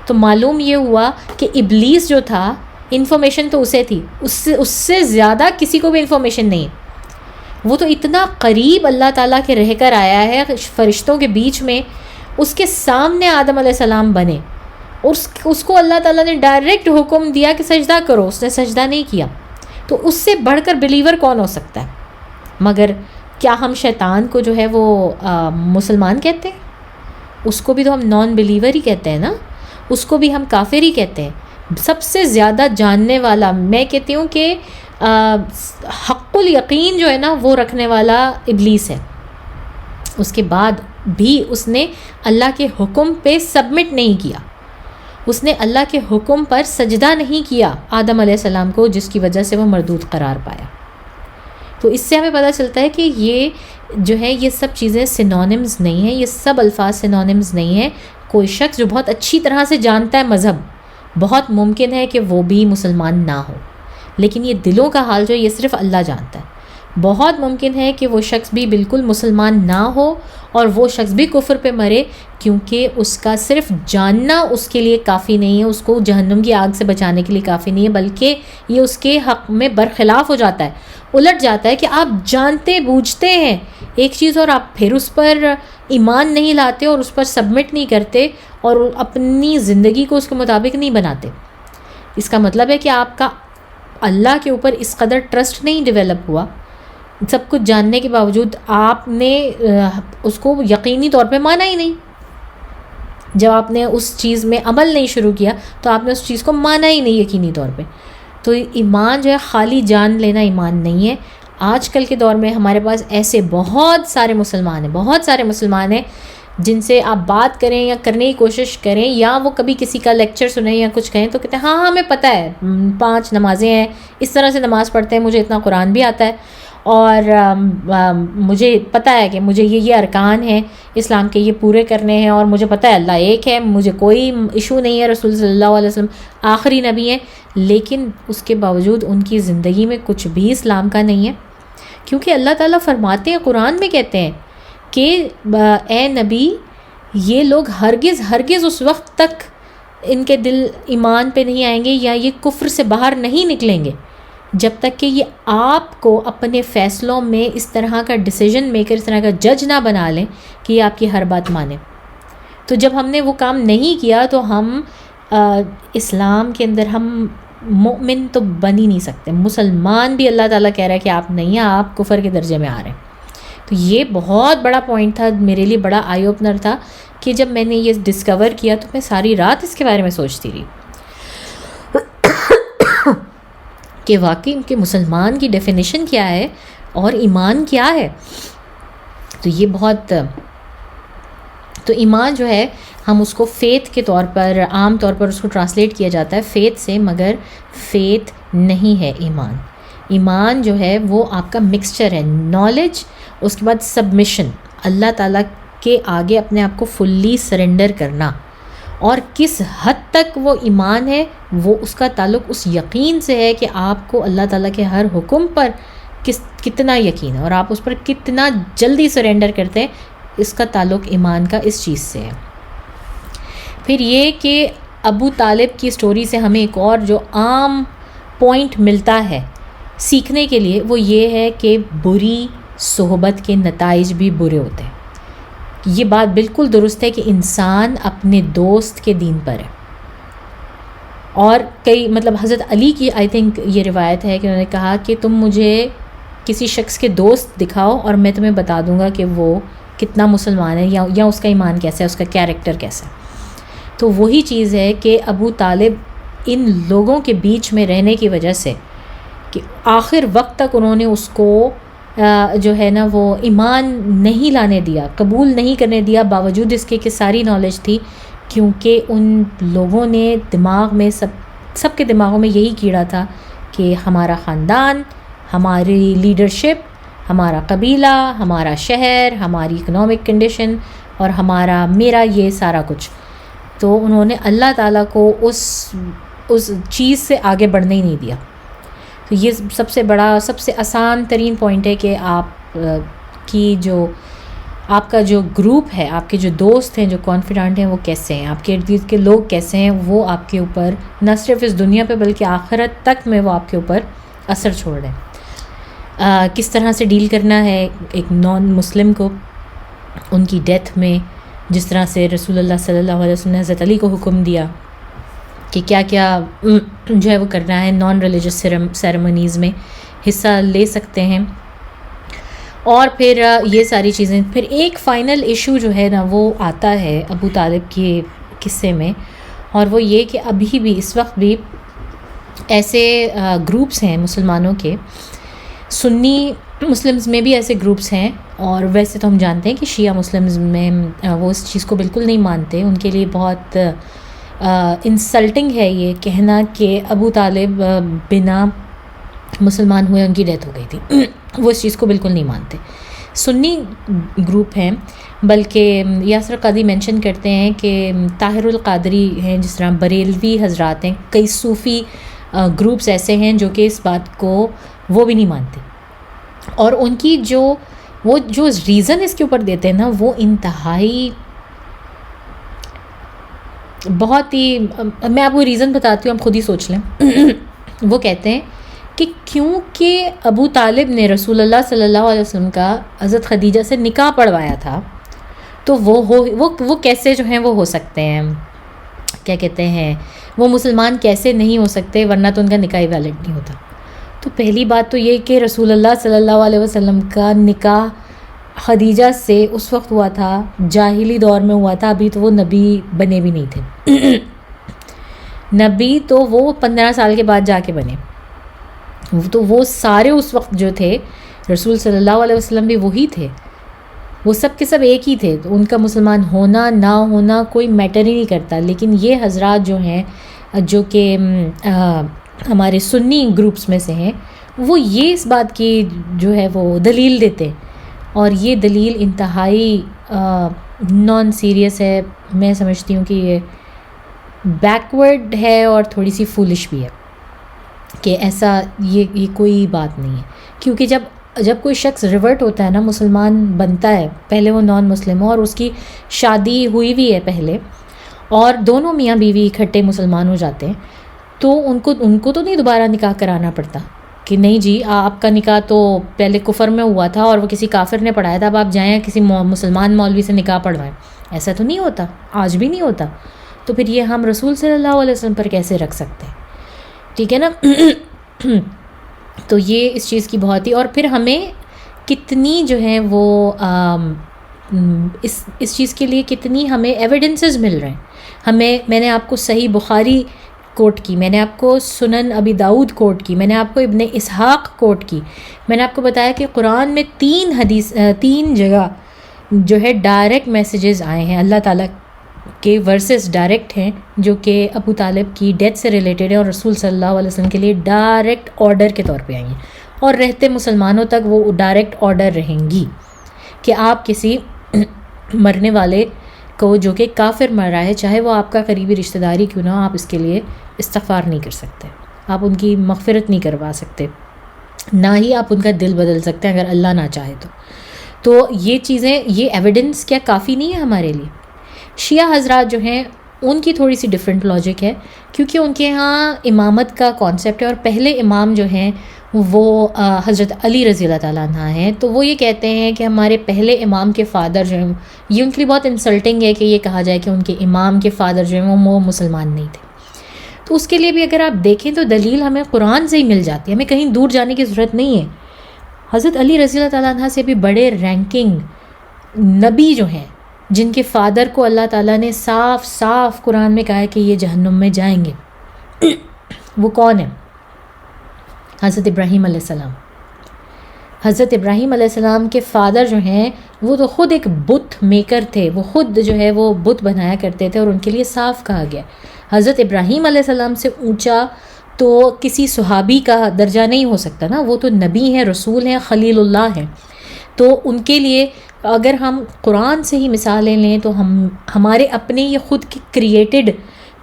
تو معلوم یہ ہوا کہ ابلیس جو تھا، انفارمیشن تو اسے تھی، اس سے زیادہ کسی کو بھی انفارمیشن نہیں ہے۔ وہ تو اتنا قریب اللہ تعالیٰ کے رہ کر آیا ہے، فرشتوں کے بیچ میں، اس کے سامنے آدم علیہ السلام بنے، اس کو اللہ تعالیٰ نے ڈائریکٹ حکم دیا کہ سجدہ کرو، اس نے سجدہ نہیں کیا۔ تو اس سے بڑھ کر بلیور کون ہو سکتا ہے؟ مگر کیا ہم شیطان کو جو ہے وہ مسلمان کہتے ہیں؟ اس کو بھی تو ہم نان بلیور ہی کہتے ہیں نا، اس کو بھی ہم کافر ہی کہتے ہیں۔ سب سے زیادہ جاننے والا، میں کہتی ہوں کہ حق الیقین جو ہے نا وہ رکھنے والا ابلیس ہے۔ اس کے بعد بھی اس نے اللہ کے حکم پہ سبمٹ نہیں کیا، اس نے اللہ کے حکم پر سجدہ نہیں کیا آدم علیہ السلام کو، جس کی وجہ سے وہ مردود قرار پایا۔ تو اس سے ہمیں پتہ چلتا ہے کہ یہ جو ہے یہ سب چیزیں سینونیمز نہیں ہیں، یہ سب الفاظ سینونیمز نہیں ہیں۔ کوئی شخص جو بہت اچھی طرح سے جانتا ہے مذہب، بہت ممکن ہے کہ وہ بھی مسلمان نہ ہو، لیکن یہ دلوں کا حال جو ہے یہ صرف اللہ جانتا ہے۔ بہت ممکن ہے کہ وہ شخص بھی بالکل مسلمان نہ ہو اور وہ شخص بھی کفر پہ مرے، کیونکہ اس کا صرف جاننا اس کے لیے کافی نہیں ہے، اس کو جہنم کی آگ سے بچانے کے لیے کافی نہیں ہے، بلکہ یہ اس کے حق میں برخلاف ہو جاتا ہے، الٹ جاتا ہے کہ آپ جانتے بوجھتے ہیں ایک چیز اور آپ پھر اس پر ایمان نہیں لاتے اور اس پر سبمٹ نہیں کرتے اور اپنی زندگی کو اس کے مطابق نہیں بناتے۔ اس کا مطلب ہے کہ اللہ کے اوپر اس قدر ٹرسٹ نہیں ڈیولپ ہوا، سب کچھ جاننے کے باوجود آپ نے اس کو یقینی طور پہ مانا ہی نہیں. جب آپ نے اس چیز میں عمل نہیں شروع کیا تو آپ نے اس چیز کو مانا ہی نہیں یقینی طور پہ. تو ایمان جو ہے خالی جان لینا ایمان نہیں ہے. آج کل کے دور میں ہمارے پاس ایسے بہت سارے مسلمان ہیں جن سے آپ بات کریں یا کرنے کی کوشش کریں، یا وہ کبھی کسی کا لیکچر سنیں یا کچھ کہیں تو کہتے ہیں ہاں ہمیں پتہ ہے 5 نمازیں ہیں، اس طرح سے نماز پڑھتے ہیں، مجھے اتنا قرآن بھی آتا ہے، اور مجھے پتہ ہے کہ مجھے یہ ارکان ہیں اسلام کے، یہ پورے کرنے ہیں، اور مجھے پتہ ہے اللہ ایک ہے، مجھے کوئی ایشو نہیں ہے، رسول صلی اللہ علیہ وسلم آخری نبی ہیں. لیکن اس کے باوجود ان کی زندگی میں کچھ بھی اسلام کا نہیں ہے. کیونکہ اللہ تعالیٰ فرماتے ہیں، قرآن میں کہتے ہیں کہ اے نبی، یہ لوگ ہرگز اس وقت تک ان کے دل ایمان پہ نہیں آئیں گے یا یہ کفر سے باہر نہیں نکلیں گے جب تک کہ یہ آپ کو اپنے فیصلوں میں اس طرح کا ڈیسیجن میکر، اس طرح کا جج نہ بنا لیں کہ یہ آپ کی ہر بات مانیں. تو جب ہم نے وہ کام نہیں کیا تو ہم اسلام کے اندر ہم مومن تو بن ہی نہیں سکتے. مسلمان بھی اللہ تعالیٰ کہہ رہا ہے کہ آپ نہیں ہیں، آپ کفر کے درجے میں آ رہے ہیں. تو یہ بہت بڑا پوائنٹ تھا میرے لیے، بڑا آئی اوپنر تھا کہ جب میں نے یہ ڈسکور کیا تو میں ساری رات اس کے بارے میں سوچتی رہی کہ واقعی کہ مسلمان کی ڈیفینیشن کیا ہے اور ایمان کیا ہے. تو یہ بہت، تو ایمان جو ہے ہم اس کو فیتھ کے طور پر عام طور پر اس کو ٹرانسلیٹ کیا جاتا ہے فیتھ سے، مگر فیتھ نہیں ہے ایمان. ایمان جو ہے وہ آپ کا مکسچر ہے، نالج، اس کے بعد سبمیشن، اللہ تعالیٰ کے آگے اپنے آپ کو فلی سرنڈر کرنا. اور کس حد تک وہ ایمان ہے، وہ اس کا تعلق اس یقین سے ہے کہ آپ کو اللہ تعالیٰ کے ہر حکم پر کتنا یقین ہے اور آپ اس پر کتنا جلدی سرنڈر کرتے ہیں. اس کا تعلق ایمان کا اس چیز سے ہے. پھر یہ کہ ابو طالب کی سٹوری سے ہمیں ایک اور جو عام پوائنٹ ملتا ہے سیکھنے کے لیے، وہ یہ ہے کہ بری صحبت کے نتائج بھی برے ہوتے ہیں. یہ بات بالکل درست ہے کہ انسان اپنے دوست کے دین پر ہے. اور کئی حضرت علی کی آئی تھنک یہ روایت ہے کہ انہوں نے کہا کہ تم مجھے کسی شخص کے دوست دکھاؤ اور میں تمہیں بتا دوں گا کہ وہ کتنا مسلمان ہے یا اس کا ایمان کیسا ہے، اس کا کیریکٹر کیسا ہے. تو وہی چیز ہے کہ ابو طالب ان لوگوں کے بیچ میں رہنے کی وجہ سے کہ آخر وقت تک انہوں نے اس کو جو ہے نا وہ ایمان نہیں لانے دیا، قبول نہیں کرنے دیا، باوجود اس کے کہ ساری نالج تھی. کیونکہ ان لوگوں نے دماغ میں سب کے دماغوں میں یہی کیڑا تھا کہ ہمارا خاندان، ہماری لیڈرشپ، ہمارا قبیلہ، ہمارا شہر، ہماری اکنامک کنڈیشن اور میرا یہ سارا کچھ. تو انہوں نے اللہ تعالیٰ کو اس چیز سے آگے بڑھنے ہی نہیں دیا. تو یہ سب سے بڑا، سب سے آسان ترین پوائنٹ ہے کہ آپ کا جو گروپ ہے، آپ کے جو دوست ہیں، جو کانفیڈنٹ ہیں، وہ کیسے ہیں، آپ کے ارد گرد کے لوگ کیسے ہیں، وہ آپ کے اوپر نہ صرف اس دنیا پہ بلکہ آخرت تک میں وہ آپ کے اوپر اثر چھوڑ رہے ہیں. کس طرح سے ڈیل کرنا ہے ایک نان مسلم کو ان کی ڈیتھ میں، جس طرح سے رسول اللہ صلی اللہ علیہ وسلم نے حضرت علی کو حکم دیا کہ کیا کیا جو ہے وہ کرنا ہے، نان ریلیجس سیریمنیز میں حصہ لے سکتے ہیں. اور پھر یہ ساری چیزیں. پھر ایک فائنل ایشو جو ہے نا وہ آتا ہے ابو طالب کے قصے میں، اور وہ یہ کہ ابھی بھی اس وقت بھی ایسے گروپس ہیں مسلمانوں کے، سنی مسلمز میں بھی ایسے گروپس ہیں، اور ویسے تو ہم جانتے ہیں کہ شیعہ مسلمز میں وہ اس چیز کو بالکل نہیں مانتے. ان کے لیے بہت انسلٹنگ ہے یہ کہنا کہ ابو طالب بنا مسلمان ہوئے ان کی ڈیتھ ہو گئی تھی. وہ اس چیز کو بالکل نہیں مانتے. سنی گروپ ہیں، بلکہ یاسر قادری مینشن کرتے ہیں کہ طاہر القادری ہیں، جس طرح بریلوی حضرات ہیں، کئی صوفی گروپس ایسے ہیں جو کہ اس بات کو وہ بھی نہیں مانتے. اور ان کی جو ریزن اس کے اوپر دیتے ہیں نا، وہ انتہائی بہت ہی، میں آپ کو ریزن بتاتی ہوں، آپ خود ہی سوچ لیں. وہ کہتے ہیں کہ کیونکہ ابو طالب نے رسول اللہ صلی اللہ علیہ وسلم کا حضرت خدیجہ سے نکاح پڑھوایا تھا، تو وہ کیسے جو ہیں وہ ہو سکتے ہیں، کیا کہتے ہیں، وہ مسلمان کیسے نہیں ہو سکتے، ورنہ تو ان کا نکاح ویلڈ نہیں ہوتا. تو پہلی بات تو یہ کہ رسول اللہ صلی اللہ علیہ وسلم کا نکاح خدیجہ سے اس وقت ہوا تھا، جاہلی دور میں ہوا تھا، ابھی تو وہ نبی بنے بھی نہیں تھے نبی تو وہ 15 سال کے بعد جا کے بنے، تو وہ سارے اس وقت جو تھے رسول صلی اللہ علیہ وسلم بھی وہی تھے، وہ سب کے سب ایک ہی تھے، تو ان کا مسلمان ہونا نہ ہونا کوئی میٹر ہی نہیں کرتا۔ لیکن یہ حضرات جو ہیں جو کہ ہمارے سنی گروپس میں سے ہیں، وہ یہ اس بات کی جو ہے وہ دلیل دیتے ہیں، اور یہ دلیل انتہائی نان سیریس ہے، میں سمجھتی ہوں کہ یہ بیکورڈ ہے اور تھوڑی سی فولش بھی ہے کہ ایسا یہ کوئی بات نہیں ہے، کیونکہ جب کوئی شخص ریورٹ ہوتا ہے نا، مسلمان بنتا ہے، پہلے وہ نان مسلم ہو اور اس کی شادی ہوئی بھی ہے پہلے، اور دونوں میاں بیوی اکٹھے مسلمان ہو جاتے ہیں، تو ان کو تو نہیں دوبارہ نکاح کرانا پڑتا کہ نہیں جی آپ کا نکاح تو پہلے کفر میں ہوا تھا اور وہ کسی کافر نے پڑھایا تھا، اب آپ جائیں کسی مسلمان مولوی سے نکاح پڑھوائیں، ایسا تو نہیں ہوتا، آج بھی نہیں ہوتا، تو پھر یہ ہم رسول صلی اللہ علیہ وسلم پر کیسے رکھ سکتے ہیں؟ ٹھیک ہے نا تو یہ اس چیز کی بہت ہی، اور پھر ہمیں کتنی جو ہیں وہ اس چیز کے لیے کتنی ہمیں ایویڈنسز مل رہے ہیں، میں نے آپ کو صحیح بخاری کوٹ کی، میں نے آپ کو سنن ابی داؤد کوٹ کی، میں نے آپ کو ابن اسحاق کوٹ کی، میں نے آپ کو بتایا کہ قرآن میں 3 جگہ جو ہے ڈائریکٹ میسیجز آئے ہیں، اللہ تعالیٰ کے ورسز ڈائریکٹ ہیں جو کہ ابو طالب کی ڈیتھ سے ریلیٹڈ ہے، اور رسول صلی اللہ علیہ وسلم کے لیے ڈائریکٹ آرڈر کے طور پہ آئی ہیں، اور رہتے مسلمانوں تک وہ ڈائریکٹ آرڈر رہیں گی کہ آپ کسی مرنے والے کو جو کہ کافر مر رہا ہے، چاہے وہ آپ کا قریبی رشتہ داری کیوں نہ ہو، آپ اس کے لیے استغفار نہیں کر سکتے، آپ ان کی مغفرت نہیں کروا سکتے، نہ ہی آپ ان کا دل بدل سکتے ہیں اگر اللہ نہ چاہے تو یہ چیزیں، یہ ایویڈنس کیا کافی نہیں ہے ہمارے لیے؟ شیعہ حضرات جو ہیں ان کی تھوڑی سی ڈیفرنٹ لاجک ہے، کیونکہ ان کے ہاں امامت کا کانسیپٹ ہے، اور پہلے امام جو ہیں وہ حضرت علی رضی اللہ تعالیٰ عنہ ہیں، تو وہ یہ کہتے ہیں کہ ہمارے پہلے امام کے فادر جو ہیں، یہ ان کے لیے بہت انسلٹنگ ہے کہ یہ کہا جائے کہ ان کے امام کے فادر جو ہیں وہ مسلمان نہیں تھے، تو اس کے لیے بھی اگر آپ دیکھیں تو دلیل ہمیں قرآن سے ہی مل جاتی ہے، ہمیں کہیں دور جانے کی ضرورت نہیں ہے۔ حضرت علی رضی اللہ تعالیٰ عنہ سے بھی بڑے رینکنگ نبی جو ہیں، جن کے فادر کو اللہ تعالیٰ نے صاف صاف قرآن میں کہا ہے کہ یہ جہنم میں جائیں گے، وہ کون ہیں؟ حضرت ابراہیم علیہ السلام۔ حضرت ابراہیم علیہ السلام کے فادر جو ہیں وہ تو خود ایک بت میکر تھے، وہ خود جو ہے وہ بت بنایا کرتے تھے، اور ان کے لیے صاف کہا گیا حضرت ابراہیم علیہ السلام سے اونچا تو کسی صحابی کا درجہ نہیں ہو سکتا نا، وہ تو نبی ہیں، رسول ہیں، خلیل اللہ ہیں، تو ان کے لیے اگر ہم قرآن سے ہی مثالیں لیں تو ہمارے اپنے یہ خود کے کریٹڈ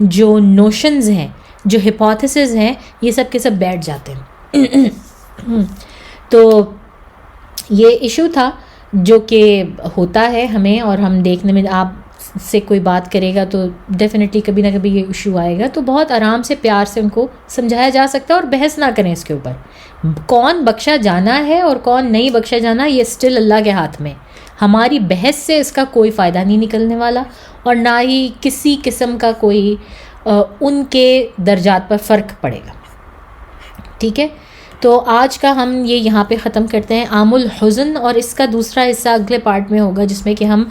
جو نوشنز ہیں، جو ہپوتھیسز ہیں، یہ سب کے سب بیٹھ جاتے ہیں تو یہ ایشو تھا جو کہ ہوتا ہے ہمیں، اور ہم دیکھنے میں، آپ سے کوئی بات کرے گا تو ڈیفینیٹلی کبھی نہ کبھی یہ ایشو آئے گا، تو بہت آرام سے پیار سے ان کو سمجھایا جا سکتا ہے، اور بحث نہ کریں اس کے اوپر، کون بخشا جانا ہے اور کون نہیں بخشا جانا، یہ اسٹل اللہ کے ہاتھ میں، ہماری بحث سے اس کا کوئی فائدہ نہیں نکلنے والا، اور نہ ہی کسی قسم کا کوئی ان کے درجات پر فرق پڑے گا۔ ٹھیک ہے، تو آج کا ہم یہ یہاں پہ ختم کرتے ہیں، عام الحزن، اور اس کا دوسرا حصہ اگلے پارٹ میں ہوگا جس میں کہ ہم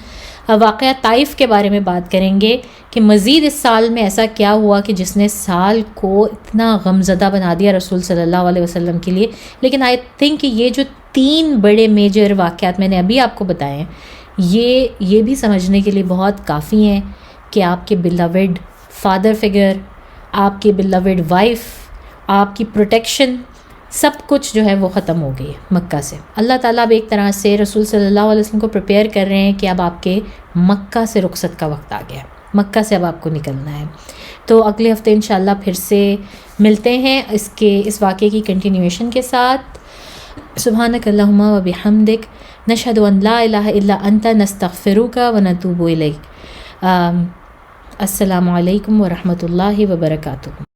واقعہ طائف کے بارے میں بات کریں گے کہ مزید اس سال میں ایسا کیا ہوا کہ جس نے سال کو اتنا غمزدہ بنا دیا رسول صلی اللہ علیہ وسلم کے لیے۔ لیکن آئی تھنک کہ یہ جو 3 بڑے میجر واقعات میں نے ابھی آپ کو بتائے ہیں، یہ بھی سمجھنے کے لیے بہت کافی ہیں کہ آپ کے بیلوڈ فادر فگر، آپ کے بیلوڈ وائف، آپ کی پروٹیکشن، سب کچھ جو ہے وہ ختم ہو گئی ہے مکہ سے۔ اللہ تعالیٰ اب ایک طرح سے رسول صلی اللہ علیہ وسلم کو پریپیئر کر رہے ہیں کہ اب آپ کے مکہ سے رخصت کا وقت آ گیا ہے، مکہ سے اب آپ کو نکلنا ہے۔ تو اگلے ہفتے انشاءاللہ پھر سے ملتے ہیں اس واقعے کی کنٹینیویشن کے ساتھ۔ سبحانک اللہم و بحمدک، نشہد ان لا الہ الا انت، نستغفرک و نتوب الیک۔ السلام علیکم ورحمۃ اللہ وبرکاتہ۔